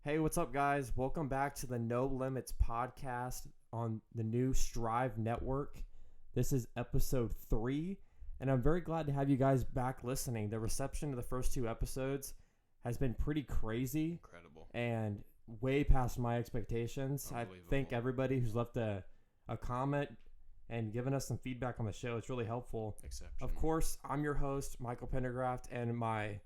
Hey, what's up, guys? Welcome back to the No Limits podcast on the new Strive Network. This is episode 3, and I'm very glad to have you guys back listening. The reception of the first 2 episodes has been pretty crazy. Incredible. And way past my expectations. I thank everybody who's left a comment and given us some feedback on the show. It's really helpful. Exception. Of course, I'm your host, Michael Pendergraft, and my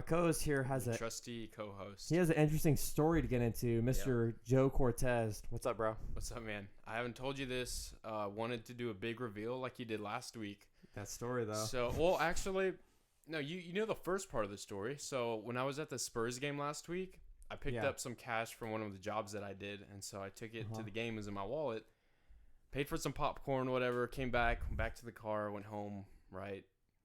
co-host here has a trusty co-host. He has an interesting story to get into, Mr. Joe Cortez. What's up, bro? What's up, man? I haven't told you this. Wanted to do a big reveal like you did last week. That story, though. So, well, actually, no, you know the first part of the story. So when I was at the Spurs game last week, I picked up some cash from one of the jobs that I did, and so I took it to the game. It was in my wallet. Paid for some popcorn, whatever. Came back to the car, went home. Right,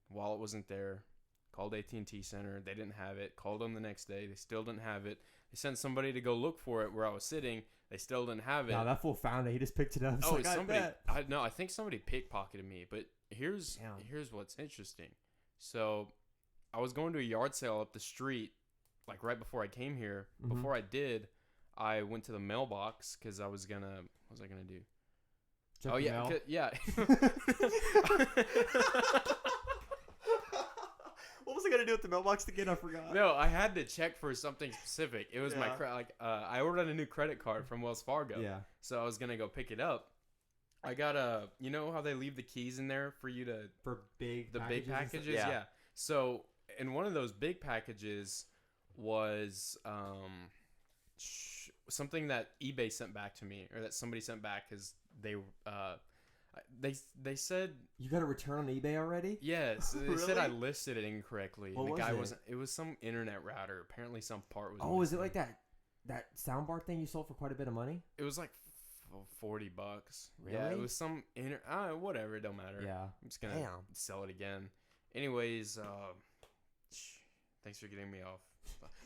wallet wasn't there. Called AT&T Center. They didn't have it. Called them the next day. They still didn't have it. They sent somebody to go look for it where I was sitting. They still didn't have it. No, that fool found it. He just picked it up. Oh, like, somebody. I think somebody pickpocketed me. But here's what's interesting. So I was going to a yard sale up the street, like right before I came here. Mm-hmm. Before I did, I went to the mailbox because I was gonna. What was I gonna do? Check the mail. Yeah. What was I gonna do with the mailbox again? I forgot. No, I had to check for something specific. It was my I ordered a new credit card from Wells Fargo. Yeah. So I was gonna go pick it up. I got you know how they leave the keys in there for you to big packages. Yeah. So in one of those big packages was something that eBay sent back to me, or that somebody sent back because they said you got a return on eBay already. Yes, they said I listed it incorrectly. What the was guy it? wasn't. It was some internet router. Apparently, some part was. Oh, is it like that soundbar thing you sold for quite a bit of money? It was like $40. Really? Yeah, it was some whatever. It don't matter. Yeah, I'm just gonna sell it again. Anyways, thanks for getting me off.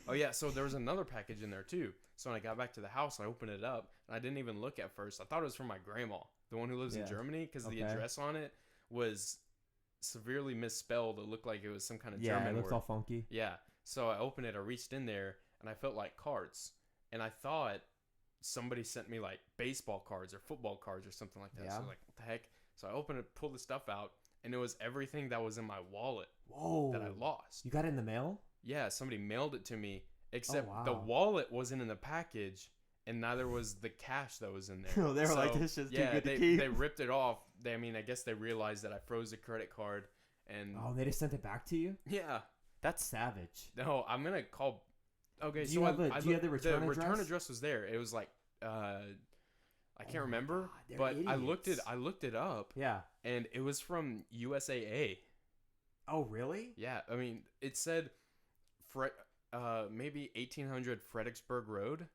Oh yeah, so there was another package in there too. So when I got back to the house, I opened it up, and I didn't even look at first. I thought it was from my grandma, the one who lives in Germany, because the address on it was severely misspelled. It looked like it was some kind of German word. Yeah, it looks all funky. Yeah. So I opened it, I reached in there, and I felt like cards. And I thought somebody sent me like baseball cards or football cards or something like that. Yeah. So I was like, what the heck? So I opened it, pulled the stuff out, and it was everything that was in my wallet that I lost. You got it in the mail? Yeah, somebody mailed it to me, except the wallet wasn't in the package, and neither was the cash that was in there. They were like, this is too good to keep. They ripped it off. I guess they realized that I froze the credit card. And they just sent it back to you? Yeah. That's savage. No, I'm going to call. Okay, do you have the return address? The return address was there. It was like, I can't remember, but idiots. I looked it up. Yeah. And it was from USAA. Oh, really? Yeah. I mean, it said maybe 1800 Fredericksburg Road.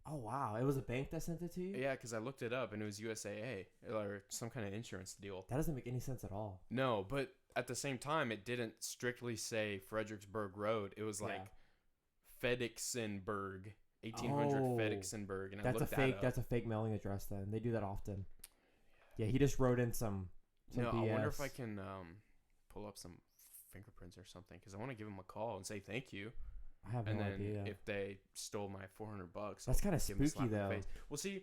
Oh, wow. It was a bank that sent it to you? Yeah, because I looked it up, and it was USAA, or some kind of insurance deal. That doesn't make any sense at all. No, but at the same time, it didn't strictly say Fredericksburg Road. It was like Fredericksburg, 1800 Fredericksburg. And that's That's a fake mailing address then. They do that often. Yeah, he just wrote in some BS. I wonder if I can pull up some fingerprints or something, because I want to give him a call and say thank you. I have no idea. If they stole my $400, that's kind of spooky though. Well, see,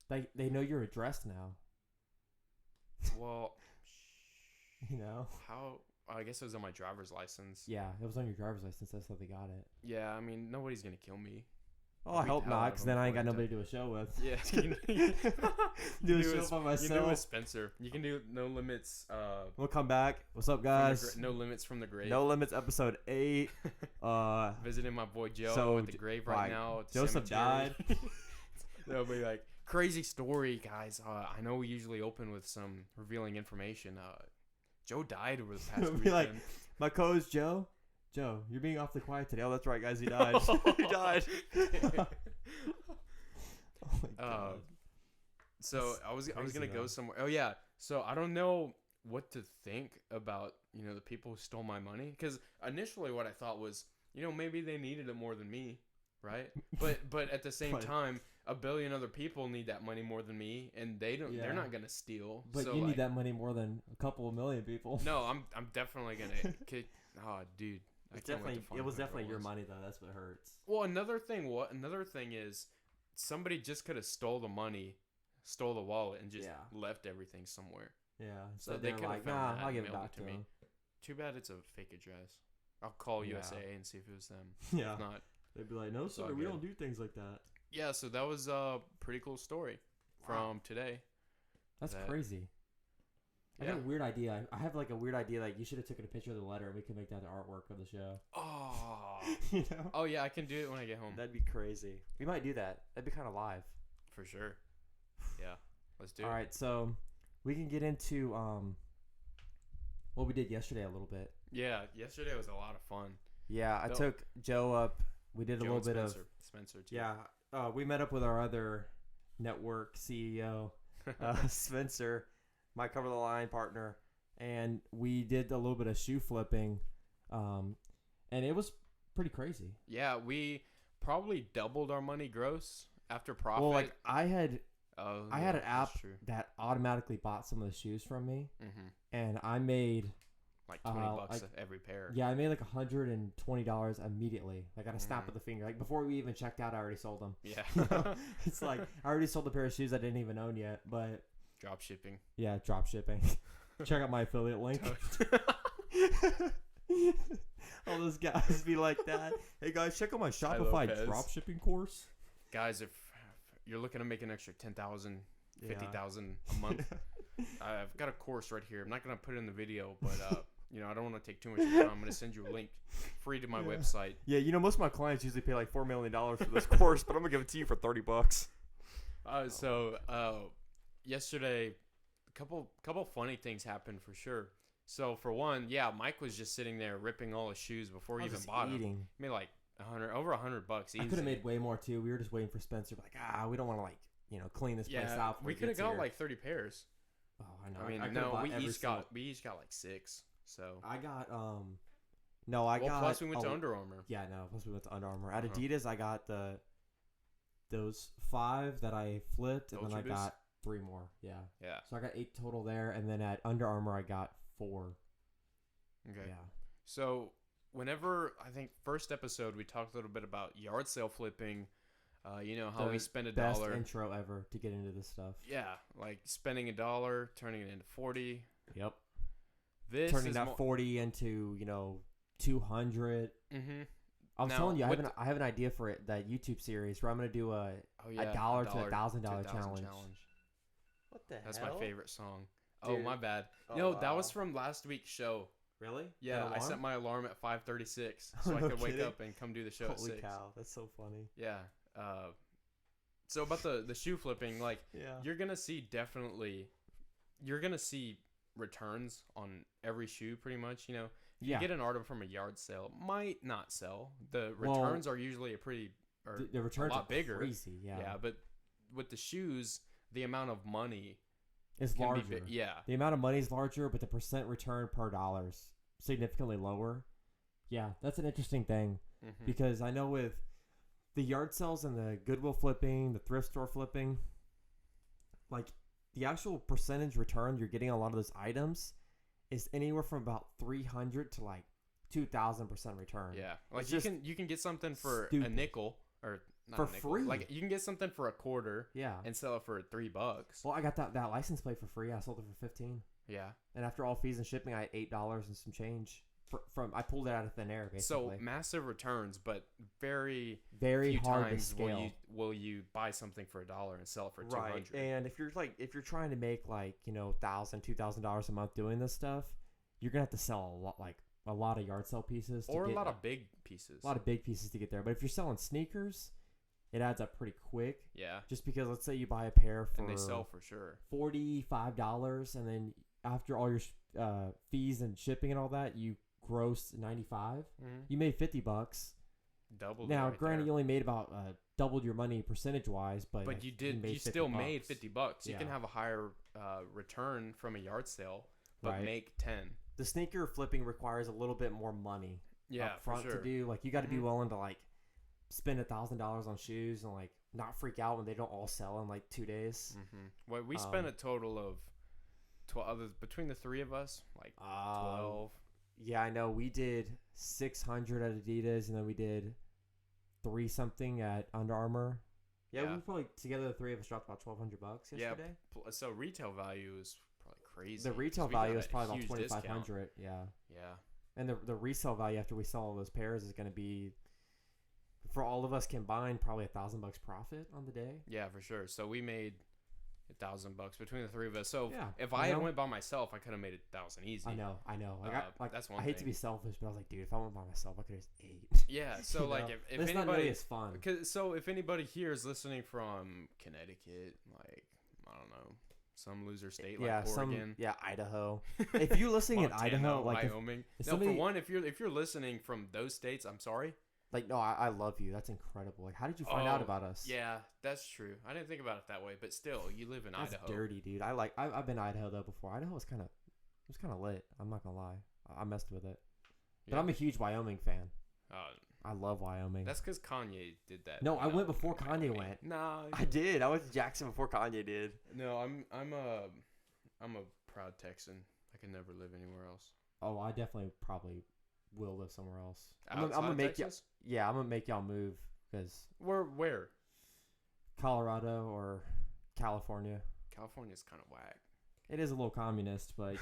like they know your address now. Well, you know how? I guess it was on my driver's license. Yeah, it was on your driver's license. That's how they got it. Yeah, I mean nobody's gonna kill me. Oh, I hope not, because then I ain't got nobody to do a show with. Yeah, do a show by myself. You can do with Spencer. You can do No Limits. We'll come back. What's up, guys? No Limits from the Grave. No Limits, episode 8. Visiting my boy Joe at the grave right now. At the Joseph cemetery. died. They'll be like, crazy story, guys. I know we usually open with some revealing information. Joe died over the past weekend. Like, my co-host Joe. Joe, you're being awfully quiet today. Oh, that's right, guys. He died. He died. Oh my god. So I was gonna go somewhere. Oh yeah. So I don't know what to think about the people who stole my money, because initially what I thought was maybe they needed it more than me, right? But at the same time, a billion other people need that money more than me, and they don't. They're not gonna steal. But so you need that money more than a couple of million people. No, I'm definitely gonna. Oh, dude. It was definitely your money though. That's what hurts. Well, another thing is somebody just could have stole the money, stole the wallet, and just left everything somewhere. Yeah. So they could have found that I'll and give it mailed back to me. them. Too bad it's a fake address. I'll call USA and see if it was them. Yeah. If not, they'd be like, no, sir, we don't do things like that. Yeah, so that was a pretty cool story from today. That's crazy. I got a weird idea. I have like a weird idea. Like you should have taken a picture of the letter and we could make that the artwork of the show. Oh. You know? Oh yeah, I can do it when I get home. That'd be crazy. We might do that. That'd be kind of live. For sure. Yeah. Let's do it. All right, so we can get into what we did yesterday a little bit. Yeah, yesterday was a lot of fun. Yeah, I took Joe up. We did a little bit of Spencer too. Yeah, we met up with our other network CEO, Spencer, my cover the line partner, and we did a little bit of shoe flipping, and it was pretty crazy. Yeah, we probably doubled our money gross after profit. Well, like I had an app that automatically bought some of the shoes from me, and I made like $20 every pair. Yeah, I made like $120 immediately. Like on a snap of the finger. Like before we even checked out, I already sold them. Yeah, you know? It's like I already sold the pair of shoes I didn't even own yet, but drop shipping. Yeah, drop shipping. Check out my affiliate link. All those guys be like that. Hey guys, check out my Shopify drop shipping course. Guys, if you're looking to make an extra $10,000, $50,000 a month, I've got a course right here. I'm not gonna put it in the video, but I don't want to take too much of your time. I'm gonna send you a link free to my website. Yeah, most of my clients usually pay like $4 million for this course, but I'm gonna give it to you for $30. Yesterday, a couple funny things happened for sure. So for one, Mike was just sitting there ripping all his shoes before he even bought them. He made like over $100 easy. I could have made way more too. We were just waiting for Spencer. Like, we don't want to clean this place out. We could have got like 30 pairs. Oh, I know. I mean, we each got like 6. So I got plus we went to Under Armour. Yeah, no. Plus we went to Under Armour. At Adidas, I got those 5 that I flipped, and then I got 3 more. Yeah. Yeah. So I got 8 total there, and then at Under Armour I got 4. Okay. Yeah. So whenever I think first episode we talked a little bit about yard sale flipping. How we spend $1. Best intro ever to get into this stuff. Yeah, like spending $1, turning it into 40. Yep. Turning that 40 into 200. Mm-hmm. I was telling you, I have an idea for it. That YouTube series where I'm gonna do a $1 to $1,000 challenge. What the hell? That's my favorite song. Dude. Oh, my bad. Oh, no, that was from last week's show. Really? Yeah, I set my alarm at 5:36 so I could wake up and come do the show at 6. Holy cow, that's so funny. Yeah. So about the shoe flipping, like you're gonna see returns on every shoe pretty much. If you get an article from a yard sale, it might not sell. The returns are usually the returns a lot bigger. Crazy, yeah. But with the shoes, the amount of money is larger. The amount of money is larger, but the percent return per dollar is significantly lower. Yeah, that's an interesting thing because I know with the yard sales and the Goodwill flipping, the thrift store flipping, like the actual percentage return you're getting on a lot of those items is anywhere from about 300 to like 2,000% return. Yeah, like you can get something for a nickel or not for a nickel. free. Like you can get something for a quarter. Yeah, and sell it for $3. Well, I got that license plate for free. I sold it for $15. Yeah, and after all fees and shipping, I had $8 and some change. I pulled it out of thin air, basically. So massive returns, but very few hard times to scale. Will you buy something for $1 and sell it for $200? Right. And if you're trying to make like $1,000, $2,000 a month doing this stuff, you're gonna have to sell a lot of yard sale pieces, or a lot of big pieces. A lot of big pieces to get there. But if you're selling sneakers, it adds up pretty quick. Yeah. Just because let's say you buy a pair for and they sell for sure $45, and then after all your fees and shipping and all that, you grossed $95. You made $50. Doubled. Now, right granted, there. you only made about doubled your money percentage wise, but you still made $50. You can have a higher return from a yard sale, but make 10. The sneaker flipping requires a little bit more money up front to do. Like you got to be willing to spend $1,000 on shoes and not freak out when they don't all sell in 2 days. Well, we spent a total of 12 between the 3 of us, 12. Yeah, I know. We did 600 at Adidas, and then we did 3 something at Under Armour. Yeah, we probably together the 3 of us dropped about $1,200 yesterday. Yeah, so retail value is probably crazy. The retail value is probably about $2,500. Yeah. Yeah. And the resale value after we sell all those pairs is going to be, for all of us combined, probably $1,000 profit on the day. Yeah, for sure. So we made $1,000 between the 3 of us. So yeah, if I went by myself, I could have made 1,000 easy. I know. That's one I thing. hate to be selfish, but I was like, dude, if I went by myself, I could have just ate. Yeah. So like, if it's anybody, not really as fun. So if anybody here is listening from Connecticut, like I don't know, some loser state like Oregon, Idaho. If you're listening in Idaho, like Wyoming, for one, if you're listening from those states, I'm sorry. Like, no, I love you. That's incredible. Like, how did you find out about us? Yeah, that's true. I didn't think about it that way, but still, you live in Idaho. That's dirty, dude. I've been to Idaho though before. Idaho was kind of lit. I'm not gonna lie. I messed with it. But I'm a huge Wyoming fan. I love Wyoming. That's because Kanye did that. No, I went before Kanye went. Nah, I did. I went to Jackson before Kanye did. No, I'm a proud Texan. I can never live anywhere else. Oh, I definitely probably will live somewhere else. I'm gonna make Texas? Yeah, I'm gonna make y'all move because where? Colorado or California. California's kind of whack. It is a little communist, but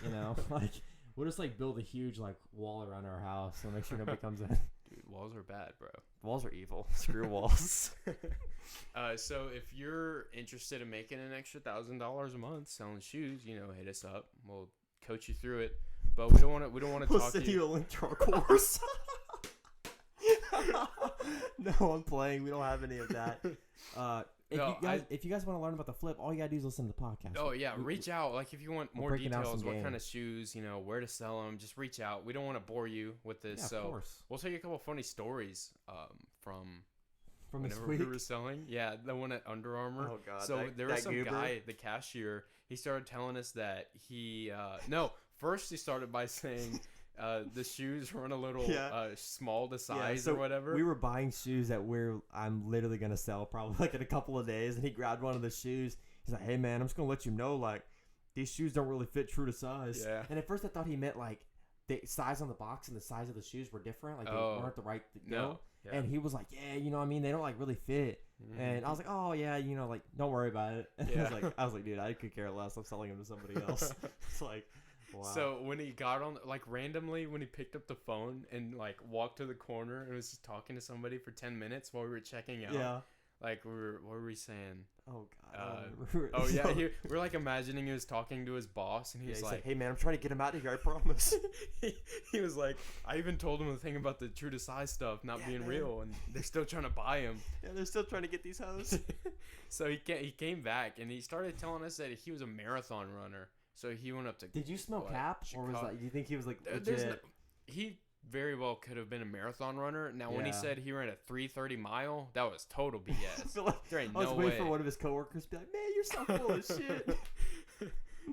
like we'll just like build a huge like wall around our house and make sure nobody comes in. Dude, walls are bad, bro. Walls are evil. Screw walls. So if you're interested in making an extra $1,000 a month selling shoes, hit us up. We'll coach you through it. But we don't want to we'll talk send to you a link to our course. No, I'm playing. We don't have any of that. If you guys want to learn about the flip, all you gotta do is listen to the podcast. Oh yeah, reach out. Like if you want more details, what kind of shoes, where to sell them, just reach out. We don't want to bore you with this, so of course. We'll tell you a couple of funny stories from this whenever week. we were selling. Yeah, the one at Under Armour. Oh god. So there was some guy, the cashier. He started telling us that he first he started by saying. The shoes run a little small to size or whatever. We were buying shoes that I'm literally gonna sell probably like in a couple of days, and he grabbed one of the shoes. He's like, "Hey man, I'm just gonna let you know like these shoes don't really fit true to size." Yeah. And at first I thought he meant like the size on the box and the size of the shoes were different, like they weren't the right. No. Yeah. And he was like, "Yeah, you know what I mean? They don't like really fit." Mm-hmm. And I was like, "Oh yeah, like don't worry about it." And I was like, "Dude, I could care less. I'm selling them to somebody else." It's like. Wow. So when he got on, like randomly, when he picked up the phone and like walked to the corner and was just talking to somebody for 10 minutes while we were checking out, like what were we saying? Oh god. We're like imagining he was talking to his boss and he's like, "Hey man, I'm trying to get him out of here. I promise." he was like, I even told him the thing about the true to size stuff not being real, and they're still trying to buy him. Yeah, they're still trying to get these hoes. So he came back and he started telling us that he was a marathon runner. So he went up to. Did you smell cap, or was that? Do you think he was like legit? He very well could have been a marathon runner. Now, when he said he ran a 3:30 mile, that was total BS. There ain't no way. I was waiting for one of his coworkers to be like, "Man, you're so full of shit."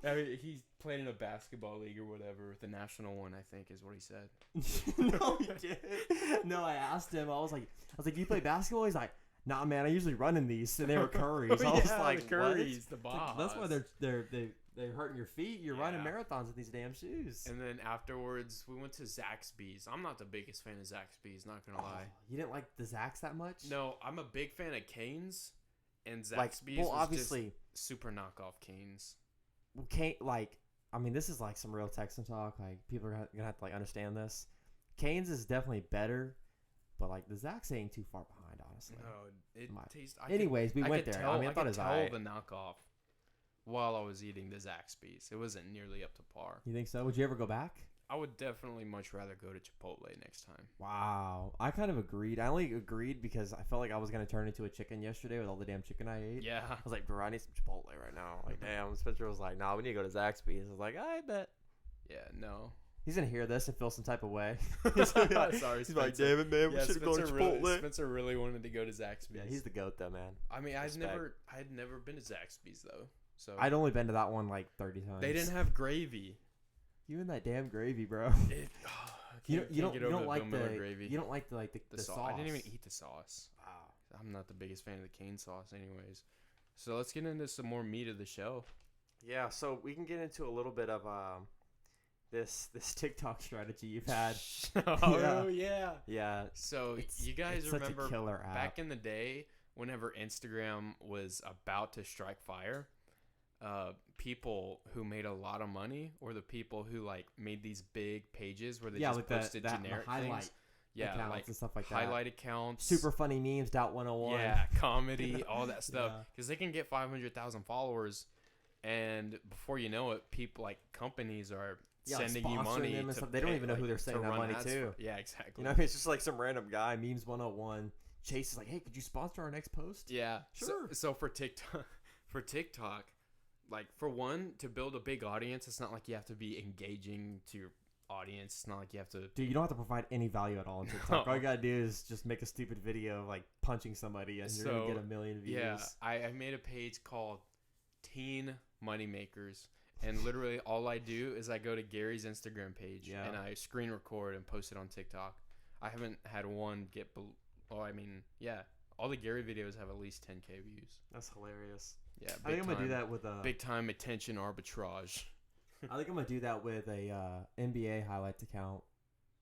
I mean, he played in a basketball league or whatever. The national one, I think, is what he said. No, he didn't. No, I asked him. I was like, "Do you play basketball?" He's like, "Nah, man. I usually run in these." And they were Currys. I was like, the Currys, the boss. That's why they're hurting your feet. You're running marathons with these damn shoes. And then afterwards, we went to Zaxby's. I'm not the biggest fan of Zaxby's, not gonna lie. You didn't like the Zax that much? No, I'm a big fan of Cane's, and Zaxby's obviously just super knockoff Cane's. I mean, this is like some real Texan talk. Like people are gonna have to like understand this. Cane's is definitely better, but like the Zax ain't too far behind, honestly. No, it tastes. Anyways, we went there. I thought it was alright. The knockoff. While I was eating the Zaxby's, it wasn't nearly up to par. You think so? Would you ever go back? I would definitely much rather go to Chipotle next time. Wow. I kind of agreed. I only agreed because I felt like I was going to turn into a chicken yesterday with all the damn chicken I ate. Yeah. I was like, bro, I need some Chipotle right now. Like, damn. Spencer was like, nah, we need to go to Zaxby's. I was like, I bet. Yeah, no. He's going to hear this and feel some type of way. Sorry, he's like, damn it, man. We should have gone to Chipotle. Spencer really wanted to go to Zaxby's. Yeah, he's the GOAT, though, man. I mean, I'd never been to Zaxby's, though. So I'd only been to that one like 30 times. They didn't have gravy. You and that damn gravy, bro. You don't like the sauce. I didn't even eat the sauce. Wow. I'm not the biggest fan of the cane sauce, anyways. So let's get into some more meat of the show. Yeah, so we can get into a little bit of this TikTok strategy you've had. Oh yeah. Yeah. So you guys remember such a killer app. Back in the day, whenever Instagram was about to strike fire, people who made a lot of money or the people who like made these big pages where they just posted generic things. Yeah, accounts like and stuff like highlight that. Accounts, super funny memes. .101. Yeah, comedy, all that stuff. Because they can get 500,000 followers, and before you know it, people like companies are sending you money. Them and they don't even know who they're sending that money to. Yeah, exactly. You know, it's just like some random guy. Memes 101. Chase is like, hey, could you sponsor our next post? Yeah, sure. So for TikTok, like for one, to build a big audience, it's not like you have to be engaging to your audience. It's not like you have to. Dude, you don't have to provide any value at all on TikTok. All you gotta do is just make a stupid video of like punching somebody, and you're gonna get 1 million views. Yeah, I made a page called Teen Moneymakers, and literally all I do is I go to Gary's Instagram page and I screen record and post it on TikTok. I haven't had one get. All the Gary videos have at least 10K views. That's hilarious. Yeah, I think I'm gonna do that with a big time attention arbitrage. I think I'm gonna do that with a NBA highlights account,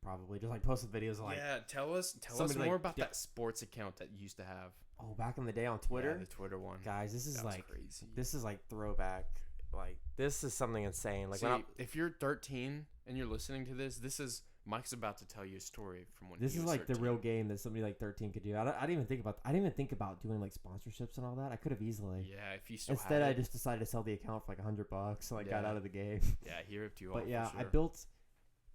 probably just like posting videos of like. Yeah, tell us more about that sports account that you used to have. Oh, back in the day on Twitter. Yeah, the Twitter one. Guys, this is like crazy. This is like throwback. Like this is something insane. Like if you're 13 and you're listening to this, Mike's about to tell you a story from when. This is like 13. the real game that somebody like 13 could do. I didn't even think about doing like sponsorships and all that. I could have easily. Yeah, if you still instead had I just decided to sell the account for like $100, so I got out of the game. Yeah, he ripped you off. But yeah, for sure. I built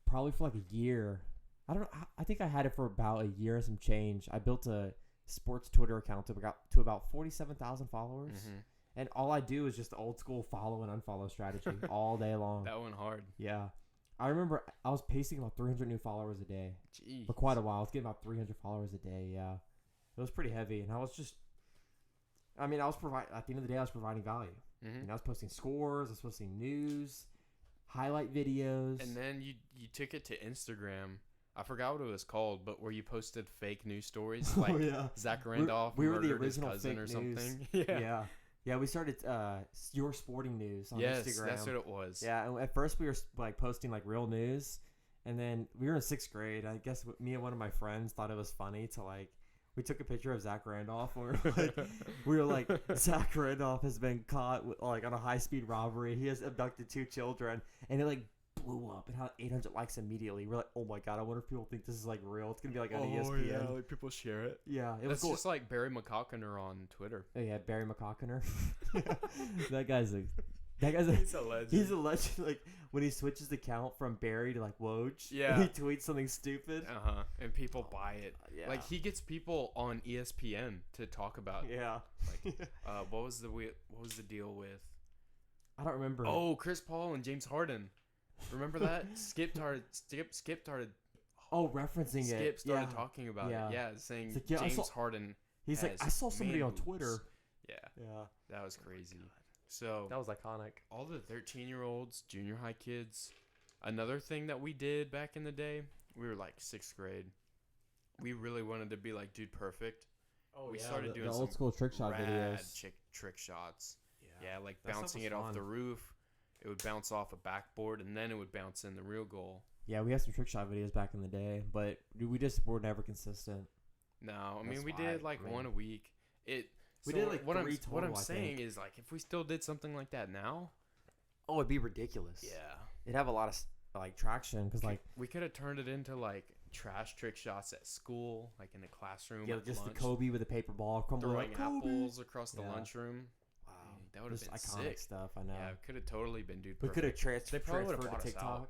probably for like a year. I don't know. I think I had it for about a year and some change. I built a sports Twitter account to about 47,000 followers. Mm-hmm. And all I do is just the old school follow and unfollow strategy all day long. That went hard. Yeah. I remember I was pasting about 300 new followers a day. Jeez. For quite a while. I was getting about 300 followers a day, yeah. It was pretty heavy. And I was at the end of the day, I was providing value. Mm-hmm. And I was posting scores, I was posting news, highlight videos. And then you took it to Instagram. I forgot what it was called, but where you posted fake news stories. Like Zach Randolph we were the original his cousin fake or something. News. Yeah. Yeah, we started Your Sporting News on Instagram. Yes, that's what it was. Yeah, and at first we were like posting like real news, and then we were in 6th grade. I guess me and one of my friends thought it was funny to like. We took a picture of Zach Randolph, and we were like, Zach Randolph has been caught like on a high-speed robbery. He has abducted 2 children, and it like blew up and had 800 likes immediately. We're like, oh my god, I wonder if people think this is like real. It's gonna be like on ESPN. Yeah, like people share it. Yeah, that's just like Barry McCockiner on Twitter. Oh yeah, Barry McCockiner. that guy's he's a legend. He's a legend. Like when he switches the account from Barry to like Woj, he tweets something stupid. And people buy it. Yeah. Like he gets people on ESPN to talk about. Yeah. Like, what was the deal with? I don't remember. Oh, Chris Paul and James Harden. Remember that? Skip started. Oh, referencing Skip started talking about it. Yeah, saying like, James Harden. He's like, I saw somebody on Twitter. Yeah. That was crazy. So that was iconic. All the 13-year-olds, junior high kids. Another thing that we did back in the day, we were like 6th grade. We really wanted to be like Dude Perfect. Oh, we started doing the old school trick shot videos. Trick shots. Yeah, like bouncing it off the roof. It would bounce off a backboard, and then it would bounce in the real goal. Yeah, we had some trick shot videos back in the day, but we just were never consistent. No, I mean, we did like one a week. We did like 3 total, what I'm saying is, like, if we still did something like that now... Oh, it'd be ridiculous. Yeah. It'd have a lot of, like, traction, because, like... We could have turned it into, like, trash trick shots at school, like, in the classroom. Yeah, just lunch. The Kobe with the paper ball. Throwing apples across the lunchroom. Wow. That would have been iconic sick. stuff, I know. Yeah, it could have totally been Dude Perfect. We could have transferred to TikTok. Out.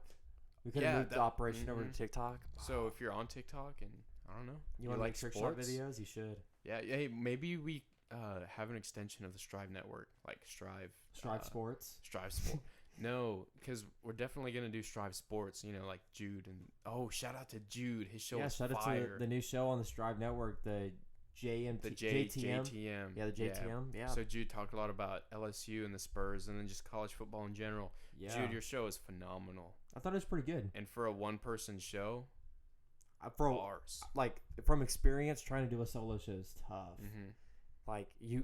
We could have moved the operation over to TikTok. Wow. So if you're on TikTok and, I don't know, you want to make trick shot videos, you should. Yeah, hey, maybe we... have an extension of the Strive network, like Strive Sports. Strive Sport. No, because we're definitely gonna do Strive Sports. You know, like Jude and shout out to Jude. His show is fire. Shout out to the new show on the Strive network, the JTM. Yeah, the JTM. Yeah. So Jude talked a lot about LSU and the Spurs, and then just college football in general. Yeah. Jude, your show is phenomenal. I thought it was pretty good. And for a one-person show, like from experience, trying to do a solo show is tough. Mm-hmm.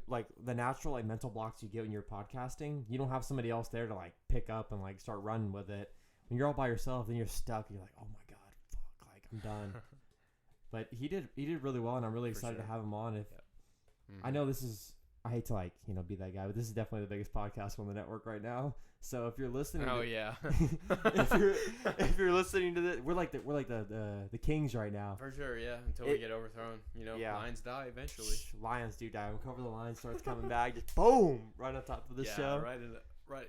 Like the natural like mental blocks you get when you're podcasting, you don't have somebody else there to like pick up and like start running with it. when you're all by yourself, then you're stuck. You're like, oh my god, fuck, like I'm done. But he did really well, and I'm really excited to have him on. I know this is, I hate to like be that guy, but this is definitely the biggest podcast on the network right now. So if you're listening, if you're listening to this, we're like the kings right now. For sure, yeah. Until we get overthrown, lions die eventually. Lions do die. When Cover the Line starts coming back, just boom, right on top of the show. Right.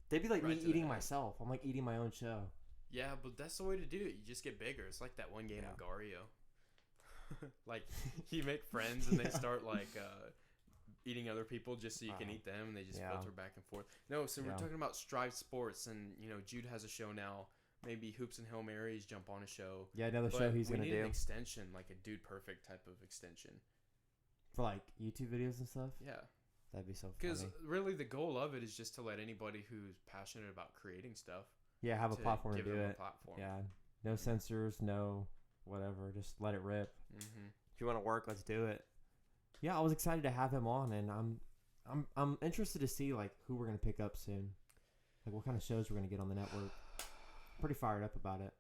They'd be like me eating myself. I'm like eating my own show. Yeah, but that's the way to do it. You just get bigger. It's like that one game of Gario. Like you make friends and they start like eating other people just so you can eat them, and they just filter back and forth. No, so we're talking about Strive Sports, and Jude has a show now. Maybe Hoops and Hail Marys jump on a show. Yeah, another show he's gonna do. We need an extension, like a Dude Perfect type of extension for like YouTube videos and stuff. Yeah, that'd be so funny. Because really, the goal of it is just to let anybody who's passionate about creating stuff. Yeah, have a platform to do it. A platform. Yeah, no censors, no whatever. Just let it rip. Mm-hmm. If you want to work, let's do it. Yeah, I was excited to have him on, and I'm interested to see like who we're gonna pick up soon, like what kind of shows we're gonna get on the network. Pretty fired up about it.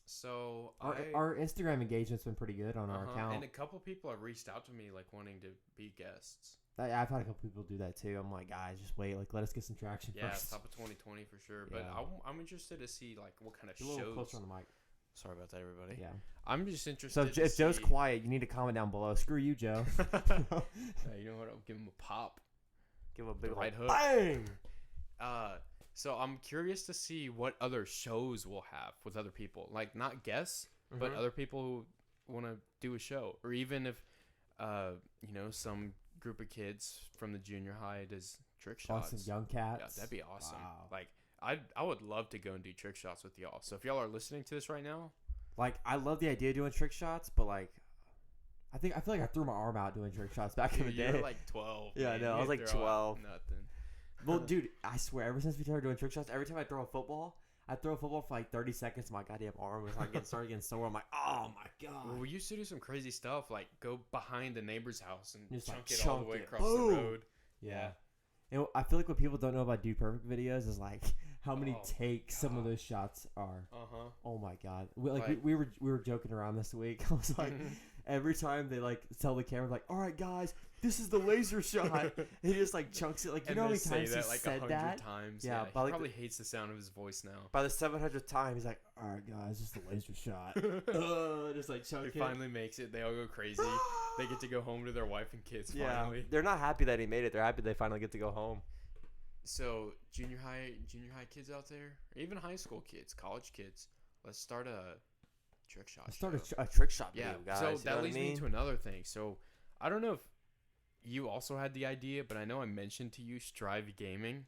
So our Instagram engagement's been pretty good on our account, and a couple people have reached out to me like wanting to be guests. I've had a couple people do that too. I'm like, guys, just wait, like let us get some traction first. Yeah, top of 2020 for sure. But I'm interested to see like what kind of shows. A little closer on the mic. Sorry about that, everybody. Yeah. I'm just interested. So if Joe's quiet, you need to comment down below. Screw you, Joe. You know what? I'll give him a pop. Give him a big right hook. Bang! So I'm curious to see what other shows we'll have with other people. Like not guests, but other people who want to do a show. Or even if, some group of kids from the junior high does trick shots. Awesome young cats. Yeah, that'd be awesome. Wow. Like, I would love to go and do trick shots with y'all. So if y'all are listening to this right now, like I love the idea of doing trick shots, but like I feel like I threw my arm out doing trick shots back in the day. You were like 12. Yeah, I know. I was like 12. Nothing. Well, dude, I swear, ever since we started doing trick shots, every time I throw a football for like 30 seconds. My goddamn arm was like started getting sore. I'm like, oh my god. Well, we used to do some crazy stuff, like go behind the neighbor's house and just chunk like it all the way across Boom. the road. Yeah. And I feel like what people don't know about Dude Perfect videos is like how many takes some of those shots are. Oh my god. We were joking around this week. I was like, every time they like tell the camera like, all right guys, this is the laser shot. He just like chunks it. Like, you know how many times he like said 100 that? times. Yeah, he probably hates the sound of his voice now. By the 700th time, he's like, all right guys, this is the laser shot. Just like chunk it. He finally makes it. They all go crazy. They get to go home to their wife and kids finally. They're not happy that he made it. They're happy they finally get to go home. So junior high kids out there, or even high school kids, college kids, let's start a trick shot. Let's start a trick shot video, guys. So that leads me to another thing. So I don't know if you also had the idea, but I know I mentioned to you Strive Gaming.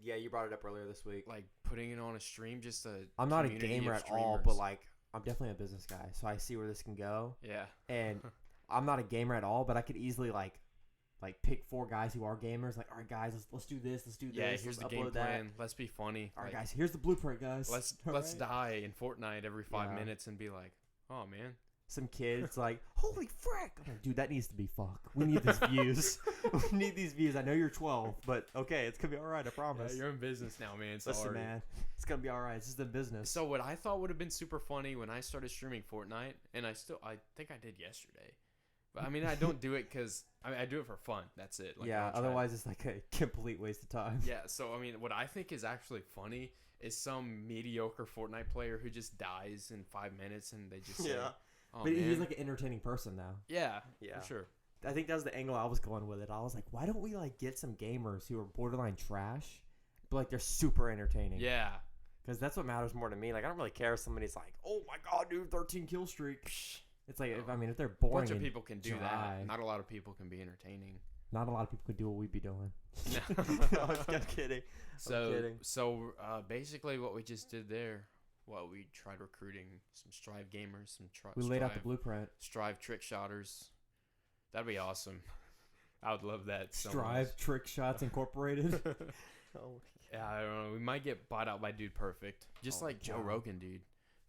Yeah, you brought it up earlier this week. Like putting it on a stream, just I'm not a gamer at all, but like I'm definitely a business guy, so I see where this can go. Yeah. And I'm not a gamer at all, but I could easily like pick 4 guys who are gamers. Like, all right, guys, let's do this. Let's do this. Yeah, here's the game plan. Let's be funny. All right, guys, here's the blueprint, guys. Let's die in Fortnite every 5 minutes and be like, oh man. Some kids like, holy frick! I'm like, dude, that needs to be fuck. We need these views. We need these views. I know you're 12, but okay, it's gonna be all right. I promise. Yeah, you're in business now, man. Listen, man, it's gonna be all right. This is the business. So what I thought would have been super funny when I started streaming Fortnite, and I think I did yesterday. But I mean, I don't do it because I do it for fun. That's it. Like, yeah. Otherwise, it's like a complete waste of time. Yeah. So I mean, what I think is actually funny is some mediocre Fortnite player who just dies in 5 minutes, and they just say, oh, but man. He's like an entertaining person now. Yeah. For sure. I think that was the angle I was going with it. I was like, why don't we like get some gamers who are borderline trash, but like they're super entertaining? Yeah. Because that's what matters more to me. Like, I don't really care if somebody's like, oh my god, dude, 13 kill streak. It's like, if they're boring, a bunch of people can do that. Not a lot of people can be entertaining. Not a lot of people could do what we'd be doing. No, I'm kidding. So basically, what we just did there, we tried recruiting some Strive gamers, we laid out the blueprint. Strive trick shotters. That'd be awesome. I would love that. Strive Trick Shots Incorporated. Yeah, I don't know. We might get bought out by Dude Perfect, just like Joe Rogan, dude.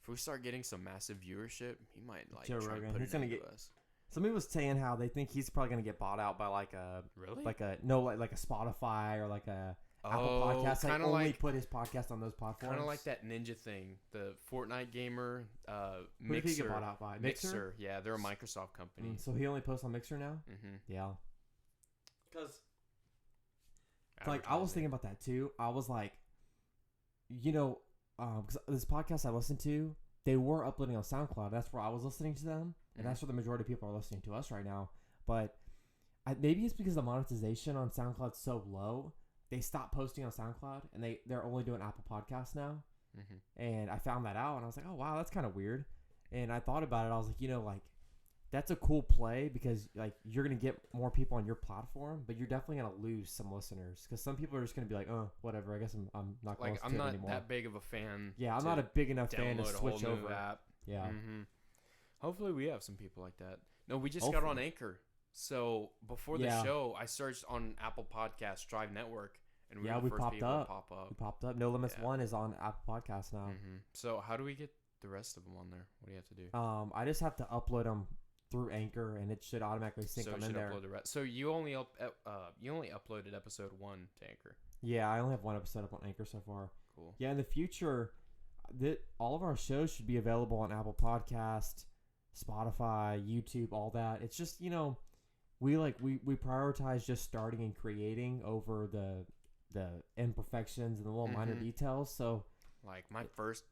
If we start getting some massive viewership, he might like Joe try Rogan. to put He's it gonna into get us. Somebody was saying how they think he's probably gonna get bought out by like a really like a Spotify or like a Apple Podcasts. Like kinda only like- put his podcast on those platforms. Kind of like that Ninja thing, the Fortnite gamer, Who did he Mixer. get bought out by? Mixer, yeah, they're a Microsoft company. So he only posts on Mixer now. Mm-hmm. Yeah. Because like I was thinking about that too. I was like, because this podcast I listened to, they were uploading on SoundCloud. That's where I was listening to them, and that's where the majority of people are listening to us right now. But maybe it's because the monetization on SoundCloud's so low. They stopped posting on SoundCloud, and they're only doing Apple Podcasts now. Mm-hmm. And I found that out, and I was like, oh wow, that's kind of weird. And I thought about it. I was like, that's a cool play because like you're gonna get more people on your platform, but you're definitely gonna lose some listeners because some people are just gonna be like, oh, whatever. I guess I'm not going to it anymore. I'm not that big of a fan. Yeah, I'm not a big enough fan to switch over. App. Yeah. Mm-hmm. Hopefully we have some people like that. No, we just got on Anchor. So before the show, I searched on Apple Podcasts Drive Network, and we were the first people to pop up. We popped up. No Limits 1 is on Apple Podcasts now. Mm-hmm. So how do we get the rest of them on there? What do you have to do? I just have to upload them through Anchor, and it should automatically sync them in there. Upload the rest. So you only uploaded episode 1 to Anchor. Yeah, I only have one episode up on Anchor so far. Cool. Yeah, in the future, all of our shows should be available on Apple Podcast, Spotify, YouTube, all that. It's just we prioritize just starting and creating over the imperfections and the little minor details. So like my first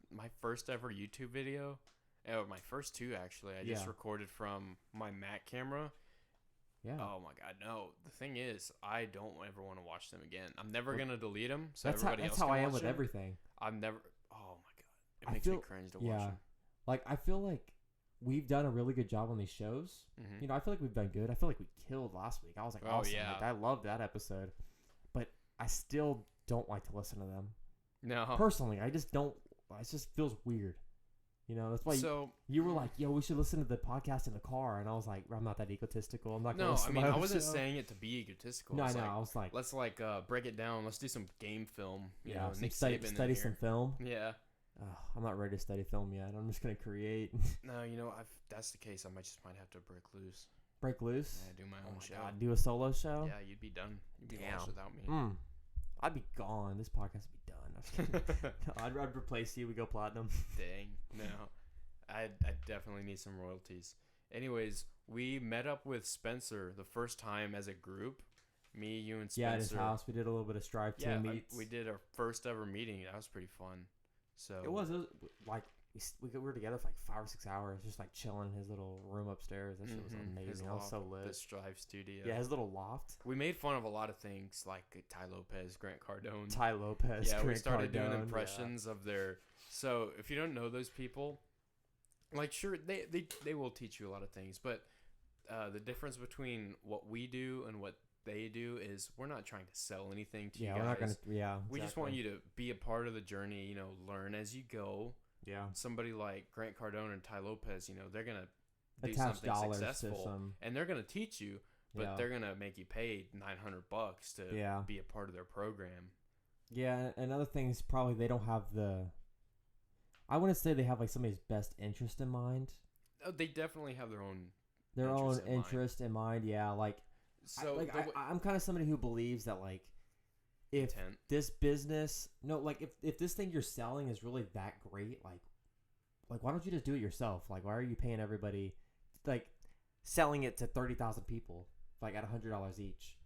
ever YouTube video, my first two actually, I just recorded from my Mac camera. Yeah. Oh my God, no. The thing is, I don't ever want to watch them again. I'm never gonna delete them, so that's everybody else can watch them. That's how I am with them. everything. I'm never. Oh my God, it makes me cringe to watch them. Like I feel like we've done a really good job on these shows. Mm-hmm. I feel like we've done good. I feel like we killed last week. I was like, awesome. Yeah. Like, I loved that episode, but I still don't like to listen to them. No, personally, I just don't. It just feels weird. That's why you were like, yo, we should listen to the podcast in the car. And I was like, I'm not that egotistical. I'm not going to listen to my own I wasn't show. saying it to be egotistical. No, I know. I was like, let's break it down. Let's do some game film. You know, study some film. Yeah. I'm not ready to study film yet. I'm just going to create. No, if that's the case, I might have to break loose. Break loose? Yeah, do my own show. God, do a solo show? Yeah, you'd be done. You'd be lost without me. I'd be gone. This podcast would be done. I'd replace you. We go platinum. Dang. No. I definitely need some royalties. Anyways, we met up with Spencer the first time as a group. Me, you, and Spencer. Yeah, at his house. We did a little bit of Strive 2 meets. We did our first ever meeting. That was pretty fun. So It was like we were together for like 5 or 6 hours, just like chilling in his little room upstairs. That shit was amazing. I was so lit. The Strive studio. Yeah, his little loft. We made fun of a lot of things like Ty Lopez, Grant Cardone. Yeah, we started doing impressions of their. So if you don't know those people, like sure they will teach you a lot of things, but the difference between what we do and what they do is we're not trying to sell anything to you guys. We're not gonna. Yeah, we just want you to be a part of the journey. Learn as you go. Yeah. Somebody like Grant Cardone and Ty Lopez, they're gonna do something successful, and they're gonna teach you, but they're gonna make you pay $900 to be a part of their program. Yeah, another thing is probably they don't have the. I wouldn't say they have like somebody's best interest in mind. Oh, they definitely have their own interest in mind. Yeah, like. So I'm kind of somebody who believes that like if this business if this thing you're selling is really that great, like why don't you just do it yourself? Like why are you paying everybody like selling it to 30,000 people like at $100 each?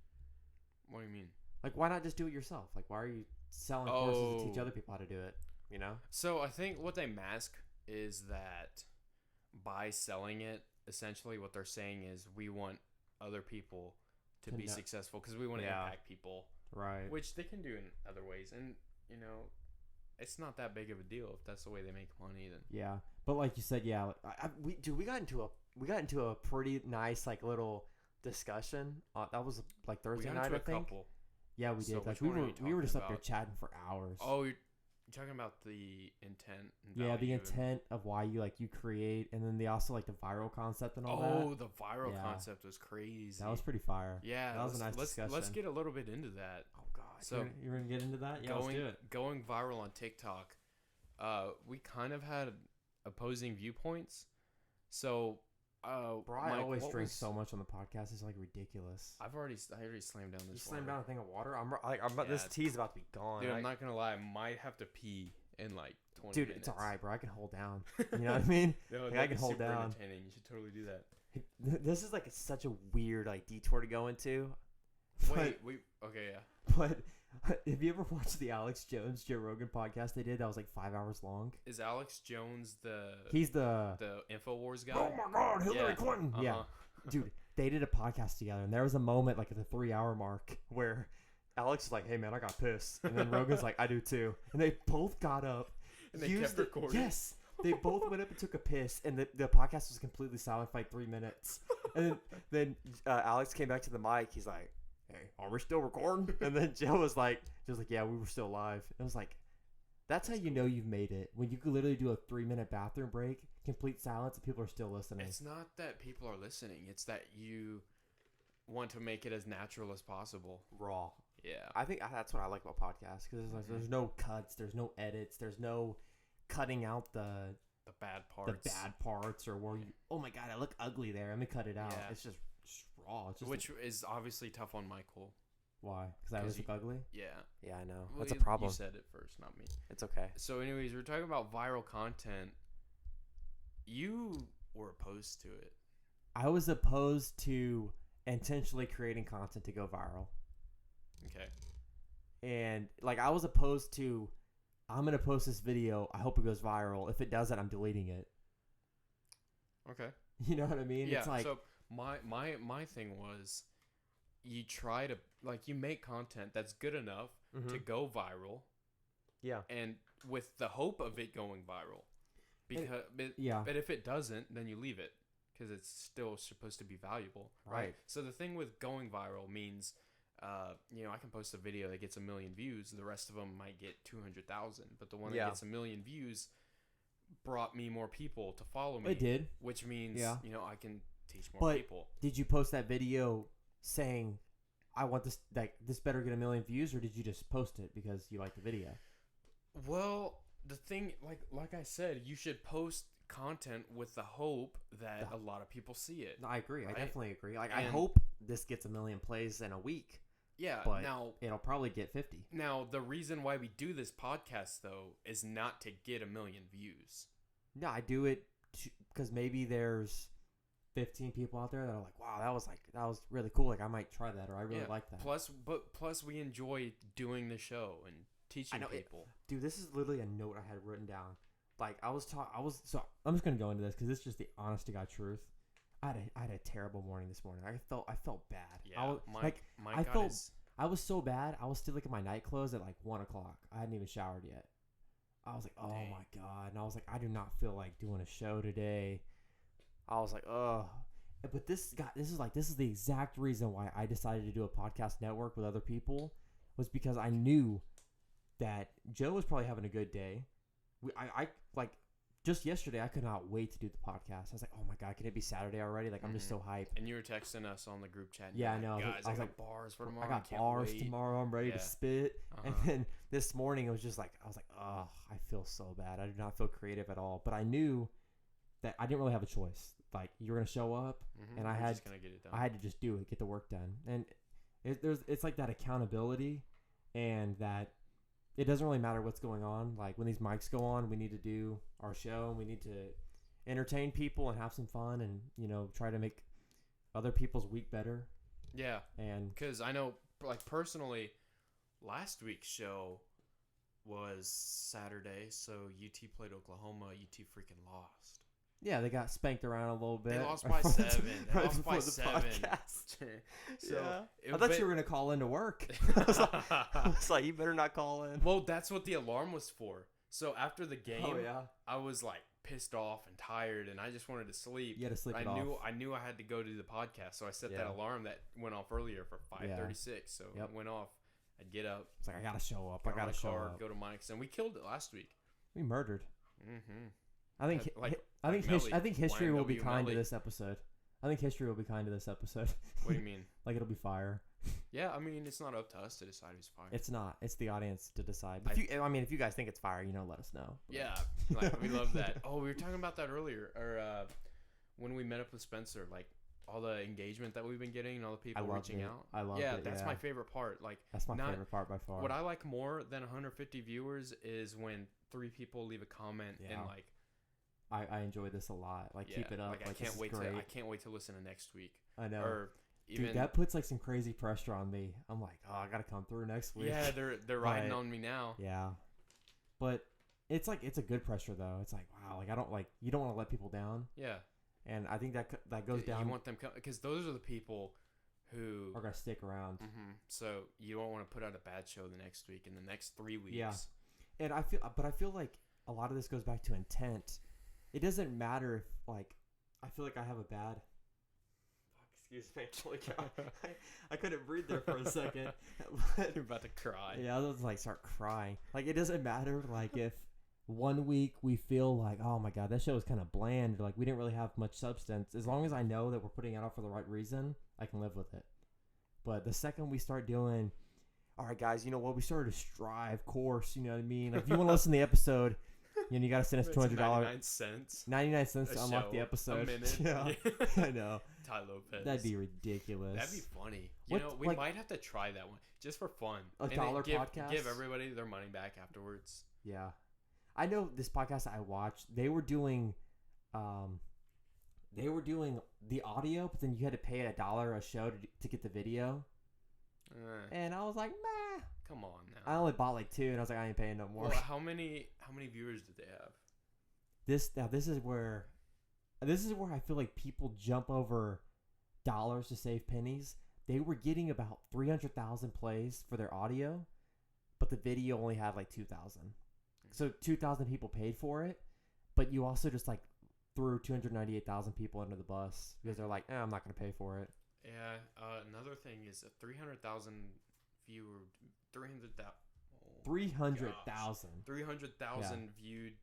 What do you mean? Like why not just do it yourself? Like why are you selling courses to teach other people how to do it? So I think what they mask is that by selling it, essentially what they're saying is we want other people to be successful because we want to impact people, right? Which they can do in other ways, and it's not that big of a deal if that's the way they make money. Then but like you said, we got into a pretty nice like little discussion. That was like Thursday night, I think. Couple. Yeah, we did. Like we were just up there chatting for hours. Oh, you're talking about the intent. And the intent of why you create, and then they also like the viral concept and all that. Oh, the viral concept was crazy. That was pretty fire. Yeah, that was a nice discussion. Let's get a little bit into that. Oh God, so you're gonna get into that? Yeah, let's do it. Going viral on TikTok, we kind of had opposing viewpoints. So Bro, I always drink so much on the podcast. It's like ridiculous. I already slammed down this. You slammed down a thing of water. This tea's about to be gone. Dude, I'm not gonna lie. I might have to pee in like 20 Dude, minutes. it's all right, bro. I can hold down. You know what I mean? No, like, I can hold down. You should totally do that. This is like such a weird like detour to go into. Okay, yeah. But have you ever watched the Alex Jones Joe Rogan podcast they did? That was like 5 hours long. Is Alex Jones He's the InfoWars guy? Oh my God, Hillary Clinton. Uh-huh. Yeah, dude, they did a podcast together, and there was a moment like at the 3 hour mark where Alex is like, "Hey man, I got pissed," and then Rogan's like, "I do too," and they both got up and they kept recording. Yes. They both went up and took a piss, and the podcast was completely silent for like 3 minutes. And then Alex came back to the mic. He's like, "Hey, are we still recording?" And then Joe was like, "Yeah, we were still live." It was like, that's how you know you've made it. When you could literally do a 3-minute bathroom break, complete silence, and people are still listening. It's not that people are listening. It's that you want to make it as natural as possible. Raw. Yeah. I think that's what I like about podcasts, because there's no cuts, there's no edits, there's no cutting out the bad parts, or where you, oh my God, I look ugly there, let me cut it out. Yeah. It's just raw. It's just which is obviously tough on Michael. Why? Because I always look ugly? Yeah, I know. Well, that's a problem. You said it first, not me. It's okay. So anyways, we're talking about viral content. You were opposed to it. I was opposed to intentionally creating content to go viral. Okay. And like, I was opposed to, I'm going to post this video, I hope it goes viral. If it doesn't, I'm deleting it. Okay. You know what I mean? Yeah, it's like, so my thing was, you try to, like, you make content that's good enough to go viral. Yeah. And with the hope of it going viral. But if it doesn't, then you leave it, because it's still supposed to be valuable. Right. So the thing with going viral means, I can post a video that gets 1 million views. The rest of them might get 200,000. But the one that gets 1 million views brought me more people to follow me. It did. Which means, I can teach more people. Did you post that video saying, I want this, like, this better get 1 million views, or did you just post it because you liked the video? Well, the thing, like I said, you should post content with the hope that a lot of people see it. I agree. Right? I definitely agree. Like, and I hope this gets 1 million plays in a week. Yeah, but now it'll probably get 50. Now, the reason why we do this podcast, though, is not to get 1 million views. No, I do it because maybe there's 15 people out there that are like, wow, that was really cool. Like, I might try that, or I really like that. Plus we enjoy doing the show and teaching people. Dude, this is literally a note I had written down. Like, I'm just gonna go into this because it's just the honest to God truth. I had a terrible morning this morning. I felt bad. Yeah, I was so bad. I was still like in my night clothes at like 1 o'clock. I hadn't even showered yet. I was like, oh my God. And I was like, I do not feel like doing a show today. I was like, ugh. But this is the exact reason why I decided to do a podcast network with other people, was because I knew that Joe was probably having a good day. Just yesterday, I could not wait to do the podcast. I was like, oh my God, can it be Saturday already? Like, I'm just so hyped. And you were texting us on the group chat. Yeah, I know. Guys, I got bars for tomorrow. I got bars tomorrow. I'm ready to spit. And then this morning, it was just like, I was like, oh, I feel so bad. I do not feel creative at all. But I knew that I didn't really have a choice. Like, you were going to show up, and I had to just do it, get the work done. And it's like that accountability, and that it doesn't really matter what's going on. Like, when these mics go on, we need to do our show, and we need to entertain people and have some fun, and, try to make other people's week better. Yeah. And because I know, like, personally, last week's show was Saturday, so UT played Oklahoma. UT freaking lost. Yeah, they got spanked around a little bit. They lost by 7. They lost by 7. So I thought you were going to call in to work. I was like, you better not call in. Well, that's what the alarm was for. So after the game, I was like pissed off and tired, and I just wanted to sleep. You had to sleep it off. I knew I had to go to the podcast, so I set that alarm that went off earlier for 5:36. So it went off. I'd get up. It's like, I got to show up. I got to show up. Go to Mike's, and we killed it last week. We murdered. Mm-hmm. I think history will be kind to this episode. I think history will be kind to this episode. What do you mean? Like, it'll be fire. Yeah, I mean, it's not up to us to decide who's fire. It's not. It's the audience to decide. But if you guys think it's fire, let us know. Yeah, like, we love that. Oh, we were talking about that earlier. Or when we met up with Spencer, like all the engagement that we've been getting and all the people reaching out. I love it. Yeah, that's my favorite part. Like that's my favorite part by far. What I like more than 150 viewers is when 3 people leave a comment and like. I enjoy this a lot. Like keep it up. Like I can't wait to listen to next week. I know. Or even, dude, that puts like some crazy pressure on me. I'm like, oh, I gotta come through next week. Yeah, they're riding on me now. Yeah, but it's a good pressure though. It's like wow, like I don't like you don't want to let people down. Yeah. And I think that goes down. You want them because those are the people who are gonna stick around. Mm-hmm. So you don't want to put out a bad show the next week and the next 3 weeks. Yeah. And I feel like a lot of this goes back to intent. It doesn't matter if like I feel like I have a bad. Excuse me, holy cow. I couldn't breathe there for a second. You're about to cry. Yeah, I was like start crying. Like it doesn't matter like if 1 week we feel like, oh my god, that show was kind of bland, or like we didn't really have much substance. As long as I know that we're putting it out for the right reason, I can live with it. But the second we start doing, all right, guys, you know what? We started a Strive course. You know what I mean? Like if you want to listen to the episode, you got to send us $200. 99 cents. 99 cents to unlock the episode. A minute. Yeah, I know. Ty Lopez. That'd be ridiculous. That'd be funny. You know, we might have to try that one just for fun. $1 podcast. Give everybody their money back afterwards. Yeah. I know this podcast that I watched, they were doing the audio, but then you had to pay $1 a show to get the video. And I was like, nah. Come on now. I only bought like 2, and I was like, I ain't paying no more. Well, how many viewers did they have? This is where I feel like people jump over dollars to save pennies. They were getting about 300,000 plays for their audio, but the video only had like 2,000. So 2,000 people paid for it, but you also just like threw 298,000 people under the bus because they're like, I'm not going to pay for it. Yeah. Another thing is a 300,000 viewer, 300,000. 300,000. 300,000 viewed.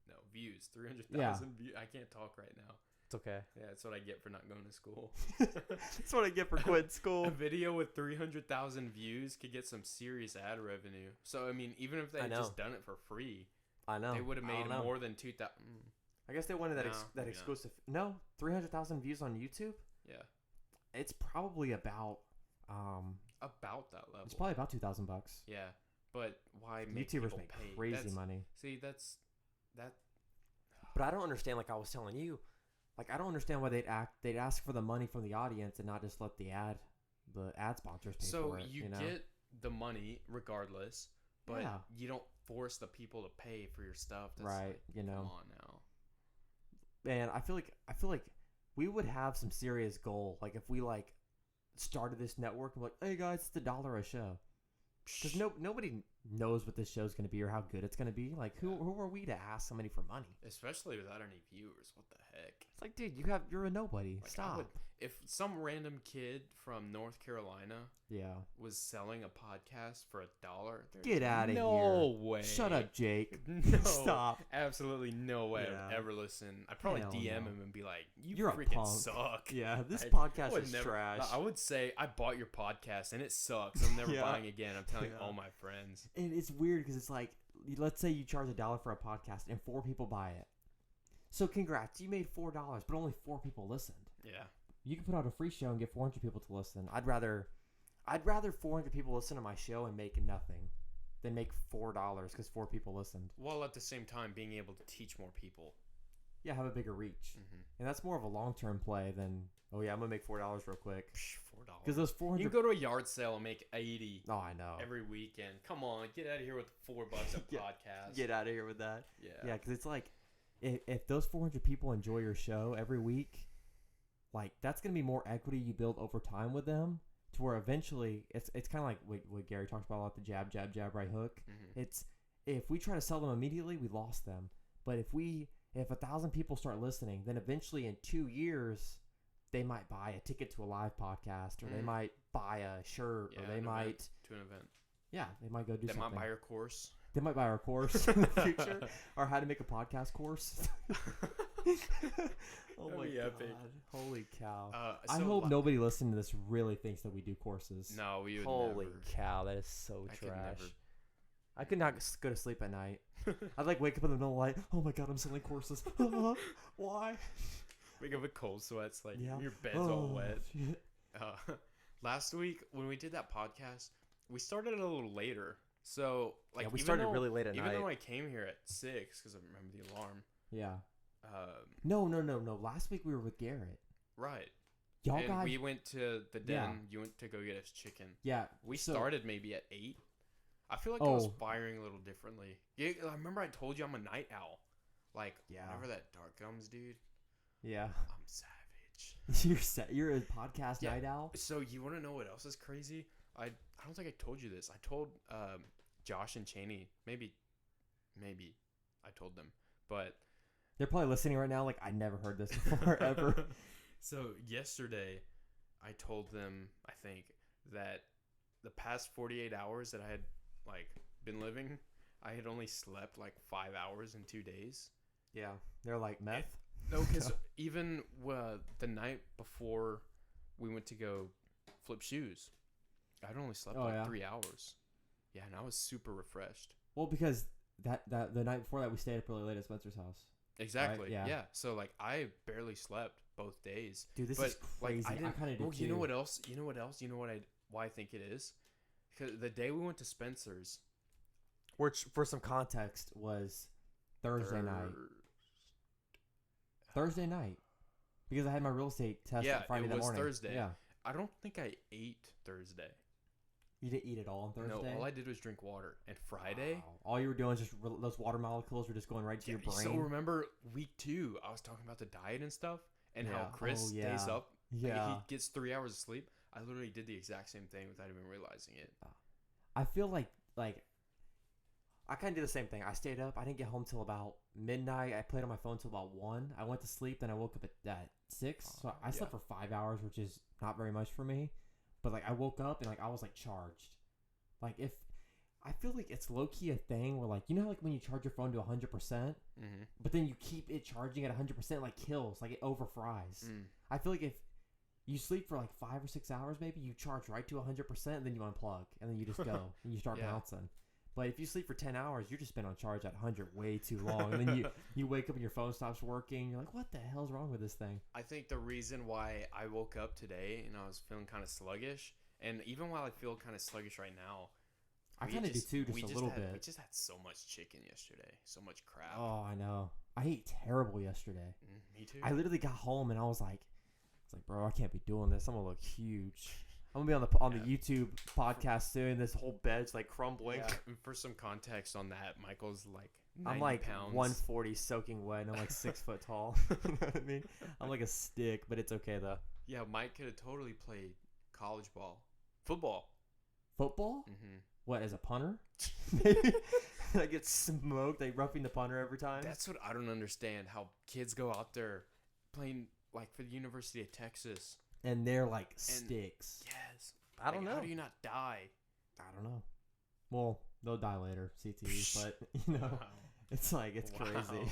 No, views. 300,000 views. I can't talk right now. It's okay. Yeah, that's what I get for not going to school. That's what I get for quitting school. A video with 300,000 views could get some serious ad revenue. So, I mean, even if they had just done it for free, I know they would have made more than 2,000. I guess they wanted that exclusive. No, 300,000 views on YouTube? Yeah. It's probably about that level. It's probably about $2,000. Yeah. But why make YouTubers people make pay? crazy money. See, that's that. But I don't understand. Like I was telling you, like I don't understand why they'd ask for the money from the audience and not just let the ad sponsors pay for it. So you get the money regardless, but you don't force the people to pay for your stuff. That's right? Like, you know. Come on now. Man, I feel like we would have some serious goal. Like if we like started this network and like, hey guys, it's $1 a show. Because nobody knows what this show's going to be or how good it's going to be. Like, who are we to ask somebody for money? Especially without any viewers. What the heck? It's like, dude, you're a nobody. Like, stop. If some random kid from North Carolina was selling a podcast for $1, get out of here. No way. Shut up, Jake. No, stop. Absolutely no way I would ever listen. I'd probably DM him and be like, you're freaking a punk. Suck. Yeah, this podcast is trash. I would say, I bought your podcast and it sucks. I'm never buying again. I'm telling all my friends. And it's weird because it's like, let's say you charge $1 for a podcast and 4 people buy it. So congrats, you made $4, but only 4 people listened. Yeah. You can put out a free show and get 400 people to listen. I'd rather 400 people listen to my show and make nothing than make $4 because 4 people listened. While at the same time being able to teach more people. Yeah, have a bigger reach. Mm-hmm. And that's more of a long-term play than, I'm going to make $4 real quick. $4. Because those 400... You can go to a yard sale and make $80. Oh, I know. Every weekend. Come on, get out of here with $4 a podcast. Get out of here with that. Yeah. Yeah, because it's like, if those 400 people enjoy your show every week, like that's going to be more equity you build over time with them to where eventually it's kind of like what Gary talks about a lot, the jab, right hook. Mm-hmm. It's if we try to sell them immediately, we lost them. But if 1,000 people start listening, then eventually in 2 years, they might buy a ticket to a live podcast or they might buy a shirt or they might... To an event. Yeah, they might go do something. They might buy your course. They might buy our course in the future, or how to make a podcast course. Oh my god! Epic. Holy cow! I hope nobody listening to this really thinks that we do courses. No, we would Holy never. Cow! That is so trash. I could not go to sleep at night. I'd like wake up in the middle of the night. Oh my god! I'm selling courses. Why? Think of a cold sweats, like Yeah. your bed's all wet. Shit. Last week when we did that podcast, we started a little later. So like we started really late at night. Even though I came here at 6 because I remember the alarm. Yeah. No. No. Last week we were with Garrett. Right. Y'all we went to the den. Yeah. You went to go get us chicken. Yeah. We started maybe at 8. I feel like I was firing a little differently. Yeah, I remember I told you I'm a night owl. Like, whenever that dark comes, dude. Yeah. I'm savage. You're a podcast night owl? So you want to know what else is crazy? I don't think I told you this. I told Josh and Cheney. Maybe I told them. But they're probably listening right now like, I never heard this before, ever. So yesterday, I told them, I think, that the past 48 hours that I had like been living, I had only slept like 5 hours in 2 days. Yeah. They're like, meth? No, because even the night before we went to go flip shoes, I'd only slept 3 hours. Yeah, and I was super refreshed. Well, because that the night before that we stayed up really late at Spencer's house. Exactly. Right? Yeah. So like I barely slept both days. Dude, this is crazy. Like, I kind of did too. You know what else? You know why I think it is? Because the day we went to Spencer's, which for some context was Thursday night. Thursday night. Because I had my real estate test on Friday morning. Yeah, it was Thursday. Yeah. I don't think I ate Thursday. You didn't eat it all on Thursday? No, all I did was drink water. And Friday... Wow. All you were doing is just... Those water molecules were just going right to your brain. So remember week 2, I was talking about the diet and stuff. And how Chris stays up. Yeah. He gets 3 hours of sleep. I literally did the exact same thing without even realizing it. I feel like... I kind of did the same thing. I stayed up. I didn't get home till about midnight. I played on my phone till about 1. I went to sleep. Then I woke up at 6. So I slept for 5 hours, which is not very much for me. But like I woke up and like I was like charged. Like if I feel like it's low key a thing where like you know how, like when you charge your phone to 100%, but then you keep it charging at 100%, like kills, like it over fries. I feel like if you sleep for like 5 or 6 hours, maybe you charge right to 100%, and then you unplug, and then you just go and you start bouncing. But if you sleep for 10 hours, you're just been on charge at 100 way too long. And then you wake up and your phone stops working. You're like, what the hell's wrong with this thing? I think the reason why I woke up today and I was feeling kind of sluggish, and even while I feel kind of sluggish right now, I kind of do too, just a little bit. We just had so much chicken yesterday, so much crap. Oh, I know. I ate terrible yesterday. Me too. I literally got home and I was like, bro, I can't be doing this. I'm gonna look huge. I'm gonna be on the YouTube podcast soon. This whole bed's like crumbling. Yeah. And for some context on that, Michael's like 90 I'm like pounds. 140 soaking wet, and I'm like 6 foot tall. You know what I mean? I'm like a stick, but it's okay though. Yeah, Mike could have totally played college ball, football. Football? Mm-hmm. What, as a punter? Maybe I get smoked. They roughing the punter every time. That's what I don't understand. How kids go out there playing like for the University of Texas. And they're like sticks. Yes. I don't know. How do you not die? I don't know. Well, they'll die later, CTE, but, you know, it's like, it's crazy.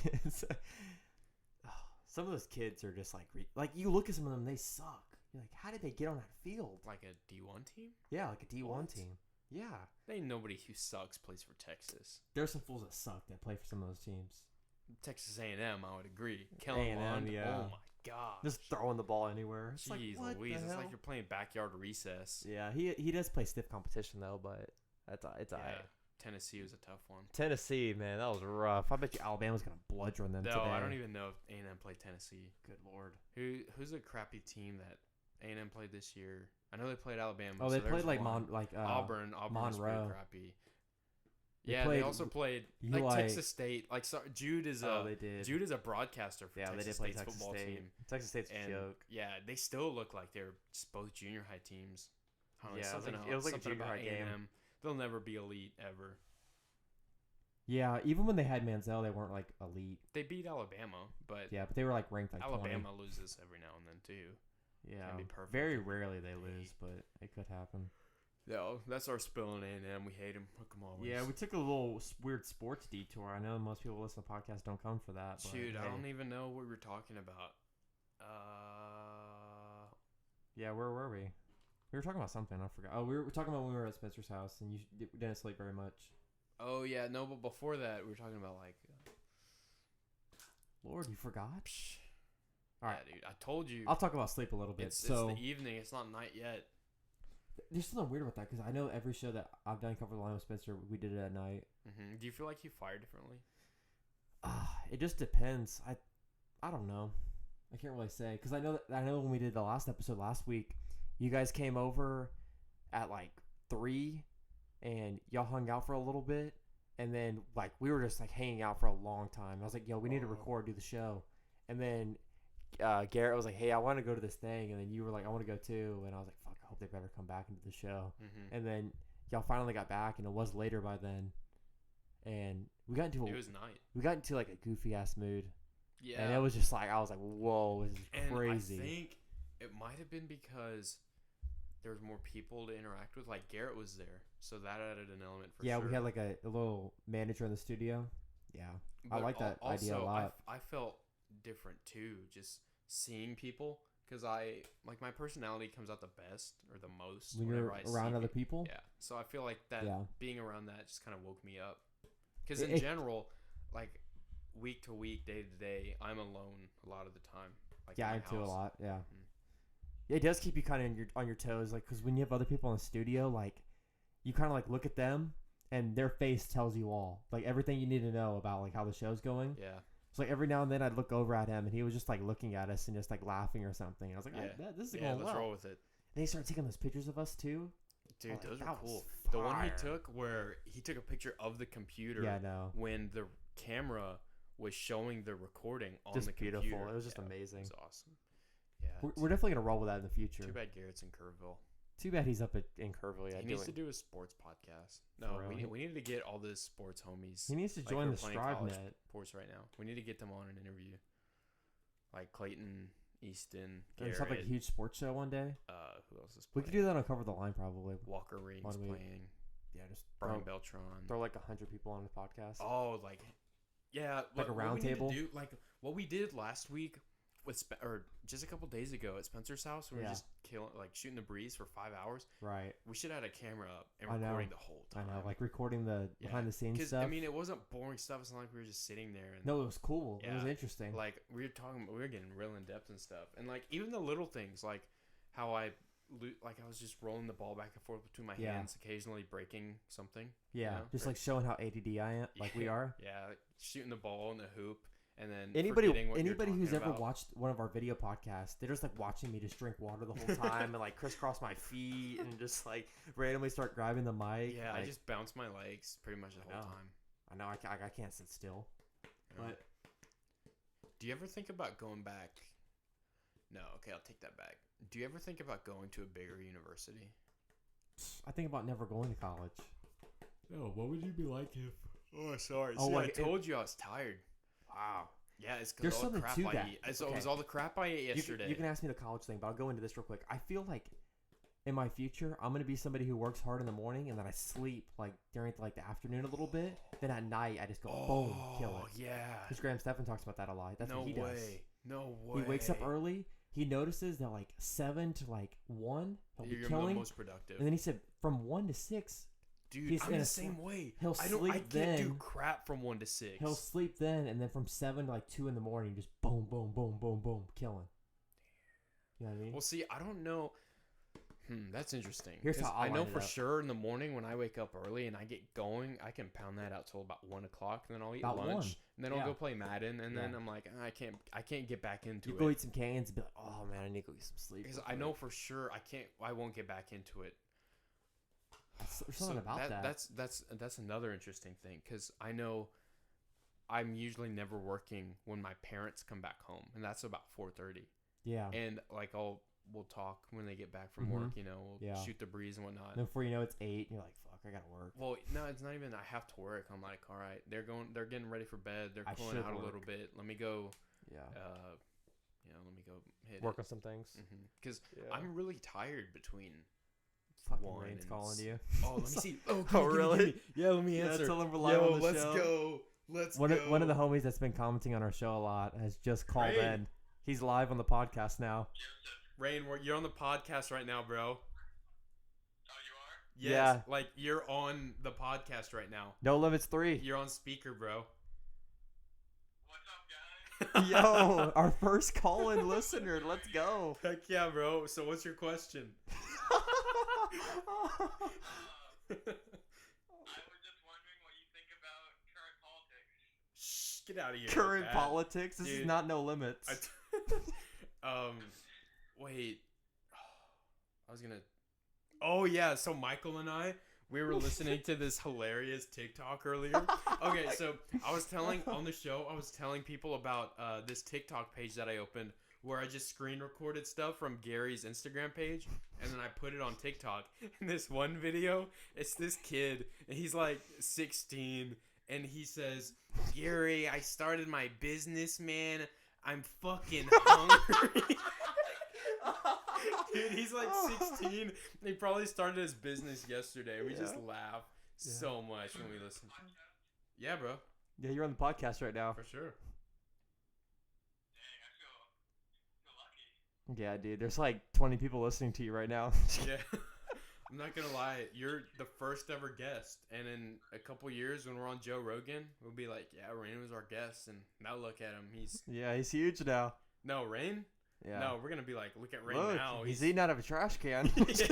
Some of those kids are just like, you look at some of them, they suck. You're like, how did they get on that field? Like a D1 team? Yeah, like a D1 team. Yeah. There ain't nobody who sucks plays for Texas. There's some fools that suck that play for some of those teams. Texas A&M, I would agree. Kellen Mond, oh my gosh. Just throwing the ball anywhere. It's Jeez like, Louise, it's like you're playing backyard recess. Yeah, he does play stiff competition though, but it's all right. Tennessee was a tough one. Tennessee, man, that was rough. I bet you Alabama's gonna bludgeon them today. I don't even know if A&M played Tennessee. Good lord. Who's a crappy team that A&M played this year? I know they played Alabama. Oh, they played like Auburn. Auburn's pretty crappy. They also played Texas State. Like Jude is Jude is a broadcaster for Texas State's football team. Texas State's a joke. Yeah, they still look like they're just both junior high teams. It was like a junior high game. They'll never be elite ever. Yeah, even when they had Manziel, they weren't like elite. They beat Alabama, but but they were like ranked like Alabama 20. loses every now and then too. Yeah, Can't be perfect. Very rarely they lose, but it could happen. No, that's our spill in A&M. We hate them. Hook 'em always. Yeah, we took a little weird sports detour. I know most people listen to podcasts don't come for that. But Shoot, I don't even know what we were talking about. Yeah, where were we? We were talking about something. I forgot. Oh, we were talking about when we were at Spencer's house and you didn't sleep very much. Oh, yeah. No, but before that, we were talking about like... Lord, you forgot? All right. Yeah, dude. I told you. I'll talk about sleep a little bit. It's so the evening. It's not night yet. there's something weird about that because I know every show that I've done Cover the Line with Spencer, we did it at night. Mm-hmm. Do you feel like you fire differently? It just depends. I don't know. I can't really say because I know when we did the last episode last week, you guys came over at like 3, and y'all hung out for a little bit, and then like we were just like hanging out for a long time. I was like, yo, we need to record, do the show, and then Garrett was like, hey, I want to go to this thing, and then you were like, I want to go too, and I was like, fuck, I hope they better come back into the show, and then y'all finally got back, and it was later by then, and we got into it was night. We got into like a goofy ass mood. Yeah. And it was just like, I was like, whoa, this is crazy. And I think it might have been because there was more people to interact with. Like, Garrett was there, so that added an element for sure. Yeah, we had like a little manager in the studio. Yeah. But I like that idea a lot. I felt different, too, just seeing people. Because my personality comes out the best or the most when you're around other people? Yeah. So I feel like that being around that just kind of woke me up. Because in general, like, week to week, day to day, I'm alone a lot of the time. Like I do a lot. Yeah. It does keep you kind of on your toes, like because when you have other people in the studio, like you kind of like look at them and their face tells you all, like everything you need to know about like how the show's going. Yeah. So like every now and then I'd look over at him and he was just like looking at us and just like laughing or something. And I was like, this is going well. Let's roll with it. And he started taking those pictures of us too. Dude, those are cool. The one he took where he took a picture of the computer. Yeah, I know. When the camera was showing the recording on just the computer. Beautiful. It was just amazing. It was awesome. Yeah. We're definitely going to roll with that in the future. Too bad Garrett's in Kerrville. Too bad he's up in Kerrville. Yeah, he needs to do a sports podcast. No, we need to get all the sports homies. He needs to join the StriveNet. Sports right now. We need to get them on an interview. Like Clayton, Easton, Garrett. Have like a huge sports show one day. Who else is playing? We could do that on Cover the Line probably. Walker Reed's playing. Yeah, just Brian Beltran. Throw like 100 people on the podcast. Oh, like yeah, like a round table. Like what we did last week with or just a couple days ago at Spencer's house, we were just shooting the breeze for 5 hours. Right. We should have had a camera up and recording the whole time. I know, like recording the behind the scenes stuff. I mean, it wasn't boring stuff. It's not like we were just sitting there. And, no, it was cool. Yeah, it was interesting. Like we were getting real in depth and stuff, and like even the little things, like how I was just rolling the ball back and forth between my hands, occasionally breaking something. Yeah, just like showing how ADD I am, like we are. Yeah, like shooting the ball in the hoop. And then anybody who's ever watched one of our video podcasts, they're just like watching me just drink water the whole time and like crisscross my feet and just like randomly start grabbing the mic. Yeah, like, I just bounce my legs pretty much the whole time. I know I can't sit still. Yeah. But do you ever think about going back? No, okay, I'll take that back. Do you ever think about going to a bigger university? I think about never going to college. No, what would you be like if? Oh, sorry. Oh, I told you I was tired. Wow. Yeah, it's because all the crap I eat. So it was all the crap I ate yesterday. You can ask me the college thing, but I'll go into this real quick. I feel like in my future, I'm going to be somebody who works hard in the morning and then I sleep like during like the afternoon a little bit. Then at night, I just go boom, kill it. Oh, yeah. Because Graham Stephan talks about that a lot. That's what he does. No way. He wakes up early. He notices that like 7 to like 1, he'll be killing. You're most productive. And then he said from 1 to 6. Dude, I'm the same way. He'll sleep I can't do crap from 1 to 6. He'll sleep then, and then from 7 to like 2 in the morning, just boom, boom, boom, boom, boom, killing. You know what I mean? Well, see, I don't know. That's interesting. Here's how I know for sure in the morning when I wake up early and I get going, I can pound that out till about 1 o'clock, and then I'll eat lunch, and then I'll go play Madden, and then I'm like, I can't get back into it. You go eat some cans and be like, oh man, I need to go get some sleep. Because I know for sure I won't get back into it. There's something about that. That's another interesting thing because I know I'm usually never working when my parents come back home, and that's about 4:30. Yeah. And like we'll talk when they get back from work. You know, we'll shoot the breeze and whatnot. And before you know, it's 8. And you're like, fuck, I gotta work. Well, no, it's not even. I have to work. I'm like, all right, they're getting ready for bed. They're cooling out a little bit. Let me go. Yeah. Let me go hit work on some things. Because I'm really tired between. Fucking Rain's calling you. Oh, let me see. Oh, really? Yeah, let me answer. Tell him we're live on the let's show. Go. Let's go. One of the homies that's been commenting on our show a lot has just called in. He's live on the podcast now. Rain, you're on the podcast right now, bro. Oh, you Yes, are? Yeah. Like you're on the podcast right now. No Limits 3. You're on speaker, bro. What's up, Yo, our first call-in listener. Let's go. Heck yeah, bro. So what's your question? I was just wondering what you think about current politics. Shh, get out of here. Current politics. This Dude, is not No Limits. Wait. I was gonna. Oh yeah. So Michael and we were listening to this hilarious TikTok earlier. Okay, so I was telling people about this TikTok page that I opened where I just screen recorded stuff from Gary's Instagram page and then I put it on TikTok. In this one video, it's this kid and he's like 16 and he says, "Gary, I started my business, man. I'm fucking hungry." Dude, he's like 16. He probably started his business yesterday. We just laugh so much when we listen. Yeah, bro. Yeah, you're on the podcast right now. For sure. Dang, I feel lucky. Yeah, dude. There's like 20 people listening to you right now. Yeah. I'm not going to lie. You're the first ever guest. And in a couple years when we're on Joe Rogan, we'll be like, yeah, Rain was our guest. And now look at him. He's huge now. No, Rain? Yeah. No, we're going to be like, look at Rain Look, now. he's eating out of a trash can. Yeah. So we're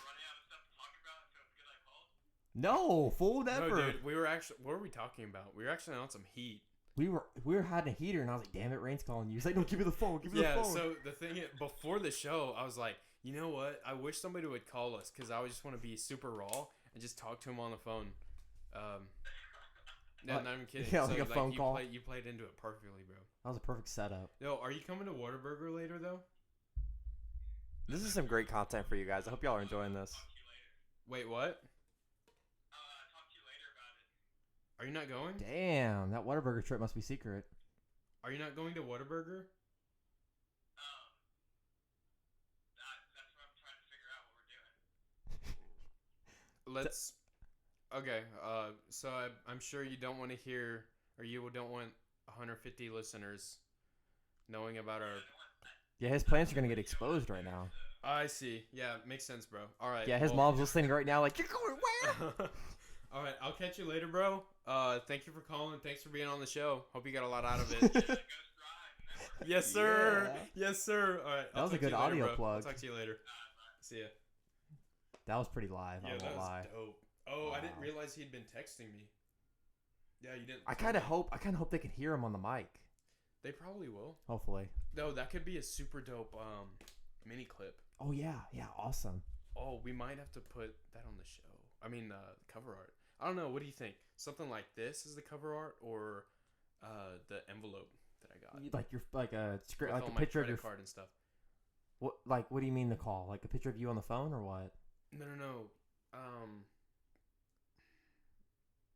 running out of stuff to talk about, so it's good I called? No, fool, never. No, dude, what were we talking about? We were actually on some heat. We were having a heater, and I was like, "Damn it, Rain's calling you." He's like, "No, give me the phone. Give me the phone." Yeah. So the thing is, before the show, I was like, you know what? I wish somebody would call us because I would just want to be super raw and just talk to him on the phone. No, not even kidding. Yeah, so, like a phone call. You played into it perfectly, bro. That was a perfect setup. Yo, are you coming to Whataburger later though? This is some great content for you guys. I hope y'all are enjoying this. Talk to you later. Wait, what? Talk to you later about it. Are you not going? Damn, that Whataburger trip must be secret. Are you not going to Whataburger? That's what I'm trying to figure out what we're doing. Let's. Okay. So I'm sure you don't want to hear, or you don't want 150 listeners knowing about our. Yeah, his plans are gonna get exposed right now. I see. Yeah, makes sense, bro. All right. Yeah, his mom's listening right now, like, "You're going where?" All right, I'll catch you later, bro. Thank you for calling. Thanks for being on the show. Hope you got a lot out of it. Go strive. Yes, sir. Yeah. Yes, sir. All right. That was a talk to good you later, audio bro. plug. I'll talk to you later. See ya. That was pretty live. Yeah, I that won't was lie. dope. Oh, Wow. I didn't realize he'd been texting me. Yeah, you didn't. I tell kind of me. hope they can hear him on the mic. They probably will. Hopefully. No, that could be a super dope mini clip. Oh yeah, awesome. Oh, we might have to put that on the show. I mean, cover art. I don't know. What do you think? Something like this is the cover art, or the envelope that I got? Like your a script, With like all a picture my of your credit card and stuff. what? Like what do you mean the call? Like a picture of you on the phone or what? No.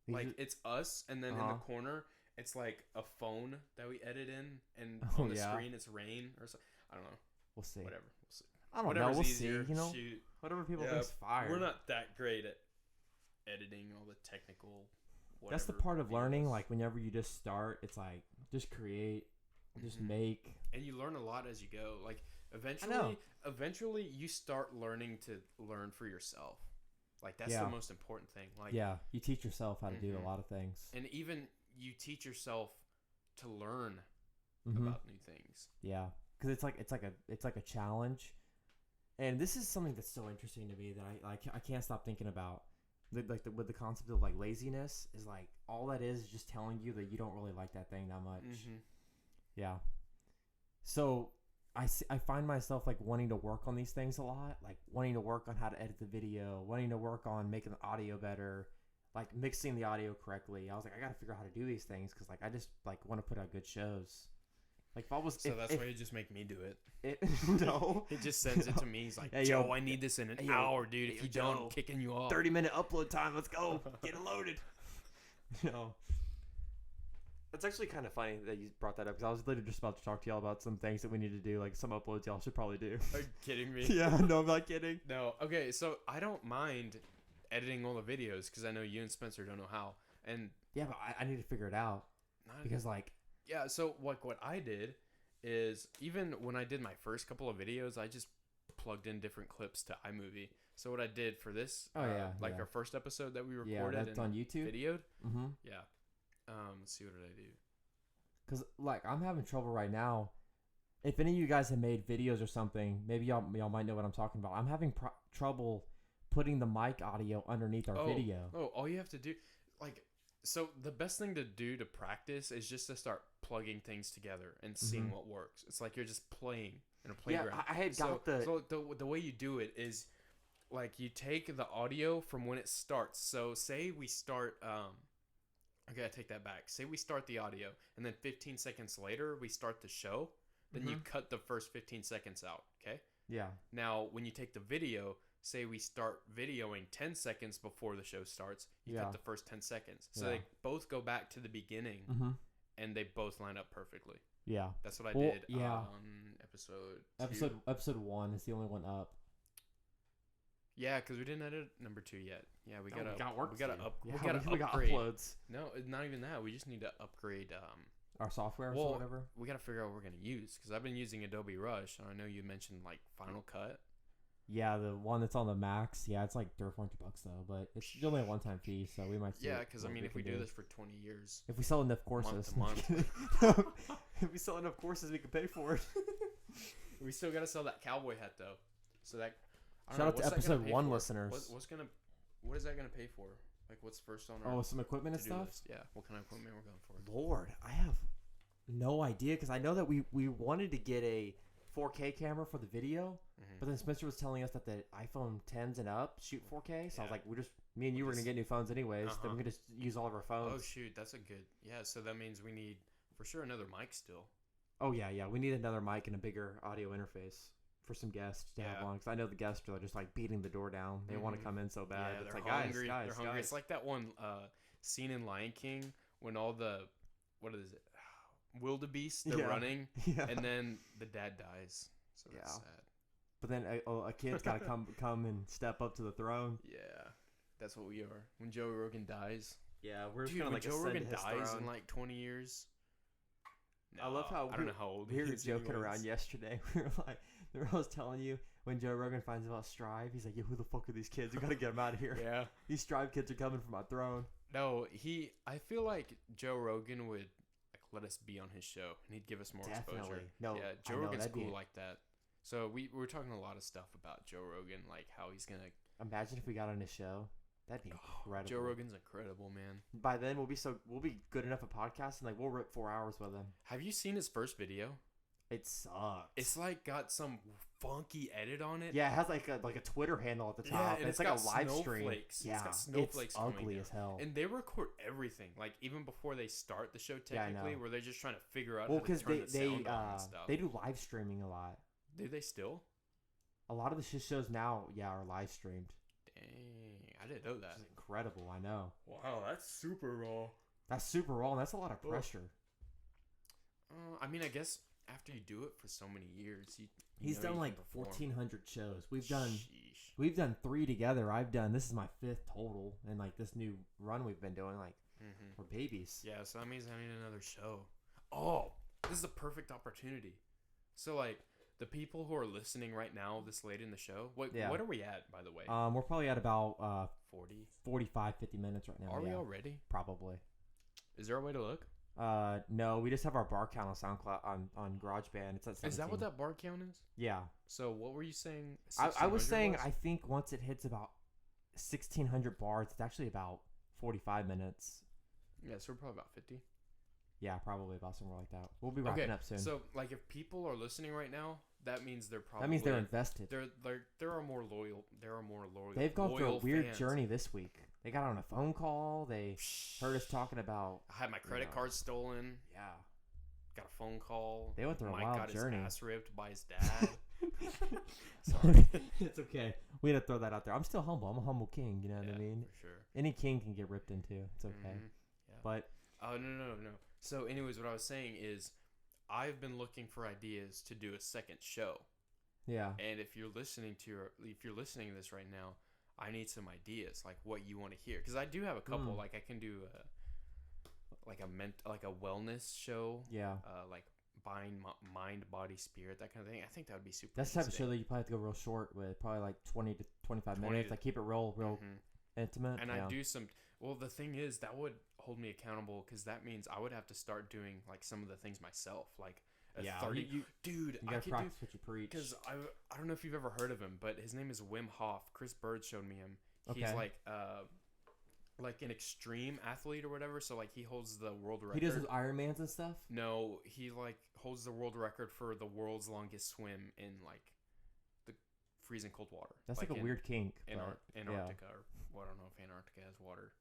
These Like are- it's us, and then in the Uh-huh. corner, it's like a phone that we edit in, and Oh, on the yeah. screen it's rain or something. I don't know. we'll see. Whatever. We'll see. I don't Whatever's know. We'll easier. see. You know, Shoot. whatever people Yeah, think's fire. We're not that great at editing all the technical. That's the whatever part of learning. videos. Like whenever you just start, it's like just create, just Mhm. make. And you learn a lot as you go. Like know. eventually you start learning to learn for yourself. Like that's Yeah. the most important thing. Like Yeah, you teach yourself how to do a Mhm. lot of things. and even you teach yourself to learn Mhm. about new things. Yeah, because it's like a challenge, and this is something that's so interesting to me that I can't stop thinking about. With the concept of like laziness is like all that is just telling you that you don't really like that thing that much. Mhm. Yeah. So I find myself like wanting to work on these things a lot, like wanting to work on how to edit the video, wanting to work on making the audio better, like mixing the audio correctly. I was like, I got to figure out how to do these things because like I just like want to put out good shows. Like if I was, So that's why you just make me do it. no, He just sends it to me. He's like, Hey, Joe, yo. I need this in an Hey, yo. hour, dude. Hey, If you yo, don't, Joe. I'm kicking you off. 30-minute upload time. Let's go. Get it loaded. No. It's actually kind of funny that you brought that up because I was literally just about to talk to y'all about some things that we need to do, like some uploads y'all should probably do. Are you kidding me? Yeah, no, I'm not kidding. No. Okay, so I don't mind editing all the videos because I know you and Spencer don't know how. And Yeah, but I need to figure it out not, because like, yeah, so like what I did is even when I did my first couple of videos, I just plugged in different clips to iMovie. So what I did for this, Oh, yeah, like yeah. our first episode that we yeah, recorded that's and on YouTube. videoed, Mm-hmm. yeah, Let's see, what did I do? Because, like, I'm having trouble right now. If any of you guys have made videos or something, maybe y'all might know what I'm talking about. I'm having trouble putting the mic audio underneath our video. Oh, all you have to do, like, so the best thing to do to practice is just to start plugging things together and seeing what works. It's like you're just playing in a playground. Yeah, I had got So the way you do it is, like, you take the audio from when it starts. So say we start, okay, I take that back. Say we start the audio, and then 15 seconds later we start the show. Then you cut the first 15 seconds out, okay? Yeah. Now, when you take the video, say we start videoing 10 seconds before the show starts, you cut the first 10 seconds. So they both go back to the beginning, and they both line up perfectly. Yeah. That's what I did on episode 2. Episode 1 is the only one up. Yeah, because we didn't edit number 2 yet. Yeah, we got upgrade. Uploads. No, not even that. We just need to upgrade our software or whatever. We got to figure out what we're going to use, because I've been using Adobe Rush, and I know you mentioned, like, Final Cut. Yeah, the one that's on the Max. Yeah, it's like $400 though, but it's only a one-time fee, so we might see. Yeah, because I mean, if we do this for 20 years, if we sell enough courses, month. if we sell enough courses, we can pay for it. We still got to sell that cowboy hat though. So that shout out to episode 1 listeners. What is that gonna pay for? Like, what's first on our some equipment and stuff? List? Yeah, what kind of equipment we're going for? Lord, I have no idea, because I know that we wanted to get a 4K camera for the video, but then Spencer was telling us that the iPhone 10s and up shoot 4K, so I was like, me and you were gonna get new phones anyways. Then we're gonna just use all of our phones. Oh shoot, that's a good. Yeah, so that means we need for sure another mic still. Oh yeah, we need another mic and a bigger audio interface for some guests to have on, because I know the guests are just like beating the door down. They want to come in so bad. Yeah, it's they're like hungry. Guys. It's like that one scene in Lion King when all the what is it, wildebeest they're running, and then the dad dies. So that's sad. But then a kid's got to come and step up to the throne. Yeah, that's what we are. When Joe Rogan dies. Yeah, we're Dude, gonna when like Joe Rogan dies throne. in like 20 years. No, I love how I don't know how old we were he is joking anyways. around yesterday. We were like, I was telling you, when Joe Rogan finds about Strive, he's like, "Yo, who the fuck are these kids? We gotta get them out of here." Yeah, these Strive kids are coming for my throne. No, I feel like Joe Rogan would like let us be on his show, and he'd give us more exposure. No, yeah, Joe Rogan's cool like that. So we were talking a lot of stuff about Joe Rogan, like how he's gonna. Imagine if we got on his show. That'd be incredible. Joe Rogan's incredible, man. By then we'll be good enough at podcasting. Like, we'll rip 4 hours with him. Have you seen his first video? It sucks. It's like got some funky edit on it. Yeah, it has like a Twitter handle at the top. Yeah, and it's like a live stream. Yeah, it's got snowflakes. It's ugly as hell. And they record everything, like even before they start the show. Technically, where they're just trying to figure out. Well, because they do live streaming a lot. Do they still? A lot of the shit shows now, are live streamed. Dang, I didn't know that. It's incredible, I know. Wow, that's super raw. That's super raw, and that's a lot of pressure. I mean, I guess after you do it for so many years, he's done like 1,400 shows. We've done 3 together. This is my 5th total, and like this new run we've been doing, like we're babies. Yeah, so that means I need another show. Oh, this is a perfect opportunity. So like. The people who are listening right now, this late in the show, what are we at, by the way? We're probably at about 40, 45, 50 minutes right now. Are we already? Probably. Is there a way to look? No, we just have our bar count on SoundCloud on GarageBand. It's at 17. Is that what that bar count is? Yeah. So what were you saying? I was saying I think once it hits about 1,600 bars, it's actually about 45 minutes. Yeah, so we're probably about 50. Yeah, probably about somewhere like that. We'll be wrapping up soon. So, like, if people are listening right now, that means they're probably... That means they're invested. There are more loyal... They've gone through a weird fans. journey this week. They got on a phone call. They heard us talking about... I had my credit card stolen. Yeah. Got a phone call. They went through Mike a wild got journey. his ass ripped by his dad. Sorry. It's okay. We had to throw that out there. I'm still humble. I'm a humble king. You know what I mean? For sure. Any king can get ripped into. It's okay. Mm-hmm. Yeah. But... Oh, no. So, anyways, what I was saying is I've been looking for ideas to do a second show. Yeah. And if you're listening to this right now, I need some ideas, like what you want to hear, because I do have a couple. Like I can do a wellness show. Yeah. Like mind, body, spirit, that kind of thing. I think that would be super. That's the type of show that you probably have to go real short with, probably like 20 to 25 minutes. Like keep it real intimate. And I do some. Well, the thing is, that would hold me accountable because that means I would have to start doing like some of the things myself, like a 30. Dude, You I gotta could practice what you preach. because I don't know if you've ever heard of him, but his name is Wim Hof. Chris Bird showed me him. He's Okay. like an extreme athlete or whatever. So like he holds the world record. He does those Ironmans and stuff. No, he like holds the world record for the world's longest swim in like the freezing cold water. That's like a in, weird kink. Antarctica or well, I don't know if Antarctica has water.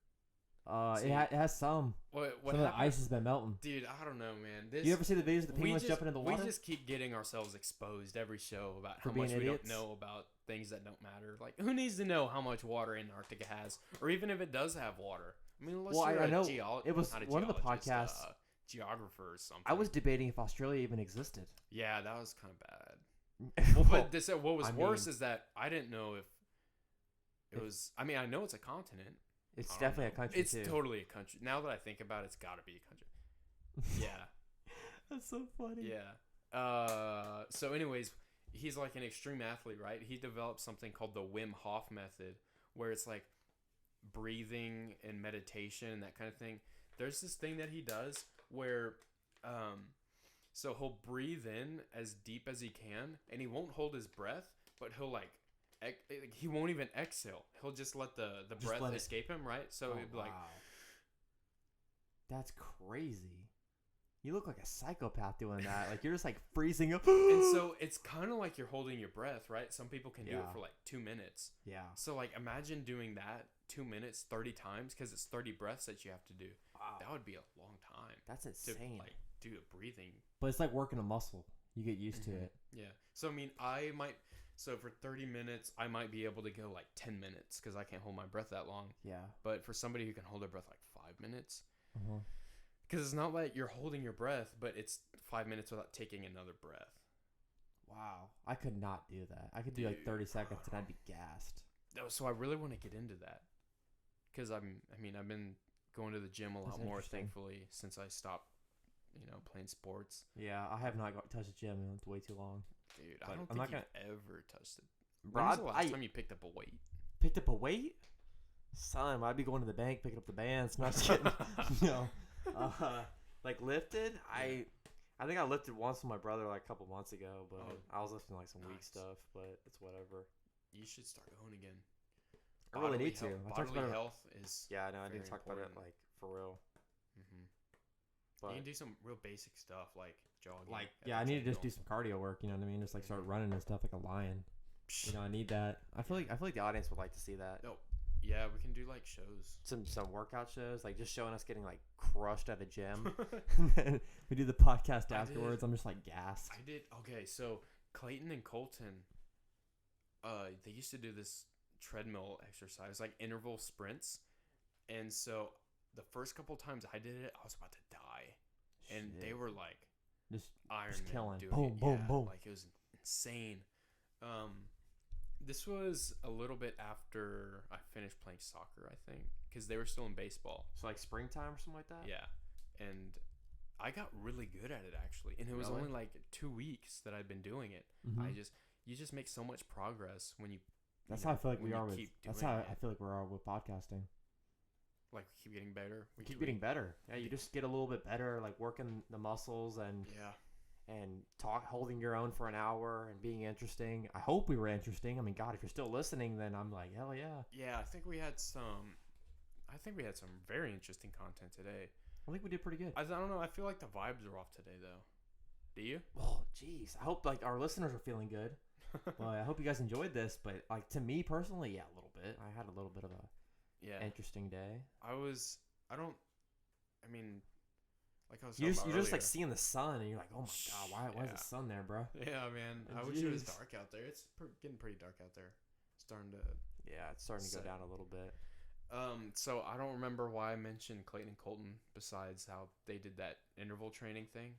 It has some. What Some of the ice has been melting. Dude, I don't know, man. You ever see the videos of the penguins jumping in the water? We just keep getting ourselves exposed every show about For how much being we idiots? don't know about things that don't matter. Like, who needs to know how much water Antarctica has, or even if it does have water? I mean, unless you're I know it was not a one of the geologist, podcasts. Geographer or something. I was debating if Australia even existed. Yeah, that was kind of bad. Well, But what was worse is that I didn't know if it was. I mean, I know it's a continent. It's I don't definitely know. a country It's too. totally a country. Now that I think about it, it's got to be a country. Yeah. That's so funny. Yeah. So anyways, he's like an extreme athlete, right? He developed something called the Wim Hof method, where it's like breathing and meditation and that kind of thing. There's this thing that he does where, so he'll breathe in as deep as he can, and he won't hold his breath, but he'll like he won't even exhale. He'll just let the breath escape him, right? So he'd be like, that's crazy. You look like a psychopath doing that. Like you're just like freezing up. and so it's kind of like you're holding your breath, right? Some people can do it for like 2 minutes. Yeah. So like imagine doing that 2 minutes 30 times because it's 30 breaths that you have to do. Wow. That would be a long time. That's insane. To like do a breathing. But it's like working a muscle. You get used to it. Yeah. So I mean, so for 30 minutes, I might be able to go like 10 minutes because I can't hold my breath that long. Yeah. But for somebody who can hold their breath like 5 minutes, Uh-huh. because it's not like you're holding your breath, but it's 5 minutes without taking another breath. Wow. I could not do that. I could do like 30 seconds and I'd be gassed. So I really want to get into that because I've been going to the gym a lot more, thankfully, since I stopped, playing sports. Yeah, I have not touched the gym in way too long. Dude, But I don't I'm think not you've ever touched it. Bro, When was the last time you picked up a weight? Picked up a weight? Son, I'd be going to the bank picking up the bands. Not just kidding. Like lifted? I think I lifted once with my brother like a couple months ago, but I was lifting like some weak stuff, but it's whatever. You should start going again. I really need to. I talked Bodily about it. health is. Yeah, I know. I need very to talk about it important. like for real. Mm-hmm. But You can do some real basic stuff like jogging. I need to just do some cardio work. You know what I mean? Just like start running and stuff like a lion. I need that. I feel like the audience would like to see that. No, yeah, we can do like shows. Some workout shows, like just showing us getting like crushed at a gym. And then we do the podcast afterwards. I'm just like gassed. I did. Okay, so Clayton and Colton, they used to do this treadmill exercise, like interval sprints. And so the first couple times I did it, I was about to die. And they were like just Iron just Man killing. doing Boom, it. boom, Yeah, boom. like it was insane. This was a little bit after I finished playing soccer, I think, because they were still in baseball. So like springtime or something like that? Yeah. And I got really good at it actually. And it was only like 2 weeks that I'd been doing it. Mm-hmm. You just make so much progress when you That's how I feel like we when are you with. keep That's doing how it. I feel like we are with podcasting. Like we keep getting better. We keep getting better. Yeah, you just get a little bit better, like working the muscles and holding your own for an hour and being interesting. I hope we were interesting. I mean, God, if you're still listening, then I'm like, hell yeah. Yeah, I think we had some very interesting content today. I think we did pretty good. I don't know. I feel like the vibes are off today, though. Do you? Oh, jeez. I hope like our listeners are feeling good. Well, I hope you guys enjoyed this. But like to me personally, yeah, a little bit. I had a little bit of a interesting day. You're just like seeing the sun, and you're like, oh my God, why is the sun there, bro? Yeah, man. I wish it was dark out there. It's getting pretty dark out there. It's starting to go down a little bit. So I don't remember why I mentioned Clayton and Colton besides how they did that interval training thing.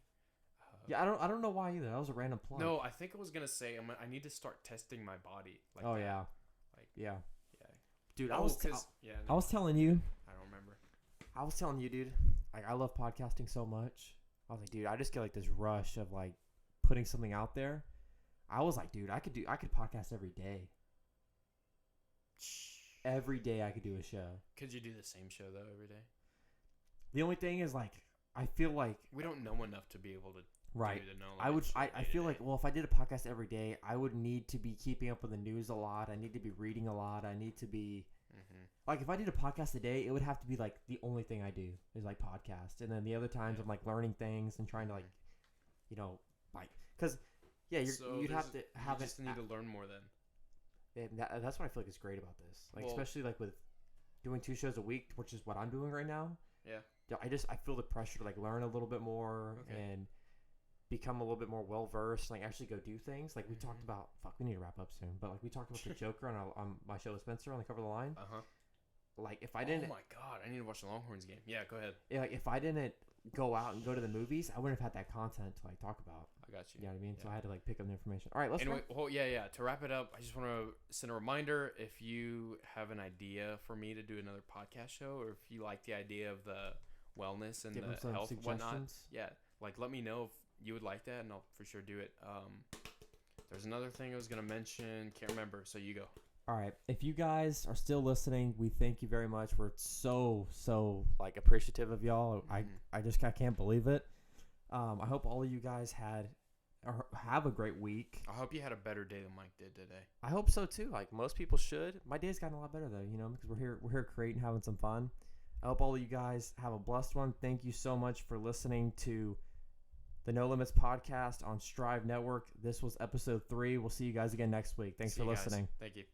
Yeah, I don't know why either. That was a random plug. No, I think I was gonna say I need to start testing my body. Like oh that. yeah, like yeah, dude. I was telling you. I don't remember. I was telling you, dude. Like I love podcasting so much. I was like, dude, I just get like this rush of like putting something out there. I was like, dude, I could podcast every day. every day I could do a show. Could you do the same show though every day? The only thing is like I feel like We don't know enough to be able to right. do the No I would. Limits I day feel to like day. well, if I did a podcast every day, I would need to be keeping up with the news a lot. I need to be reading a lot. I need to be like if I did a podcast a day, it would have to be like the only thing I do is like podcast, and then the other times I'm like learning things and trying to like, you know, like because yeah, you'd have to have You just need to learn more then. And that's what I feel like is great about this. Like Well- especially like with doing 2 shows a week, which is what I'm doing right now. Yeah. I feel the pressure to like learn a little bit more Okay. and become a little bit more well versed. Like actually go do things. Like we talked Mhm. about. Fuck, we need to wrap up soon. But like we talked about the Joker on my show with Spencer on the Cover of the Line. Uh-huh. Like if I didn't, Oh my god, I need to watch the Longhorns game. Yeah, go ahead. like if I didn't go out and go to the movies, I wouldn't have had that content to like talk about. I got you. You know what I mean? So Yeah. I had to like pick up the information. All right, let's. Anyway, well, yeah. To wrap it up, I just want to send a reminder if you have an idea for me to do another podcast show, or if you like the idea of the wellness and give them the some health and whatnot. suggestions. Yeah, like let me know if you would like that, and I'll for sure do it. There's another thing I was gonna mention, can't remember. So you go. All right. If you guys are still listening, we thank you very much. We're so like appreciative of y'all. I just I can't believe it. I hope all of you guys had or have a great week. I hope you had a better day than Mike did today. I hope so too. Like most people should. My day's gotten a lot better though, you know, because we're here creating, having some fun. I hope all of you guys have a blessed one. Thank you so much for listening to the No Limits podcast on Strive Network. This was episode 3. We'll see you guys again next week. Thanks See for you guys. listening. Thank you.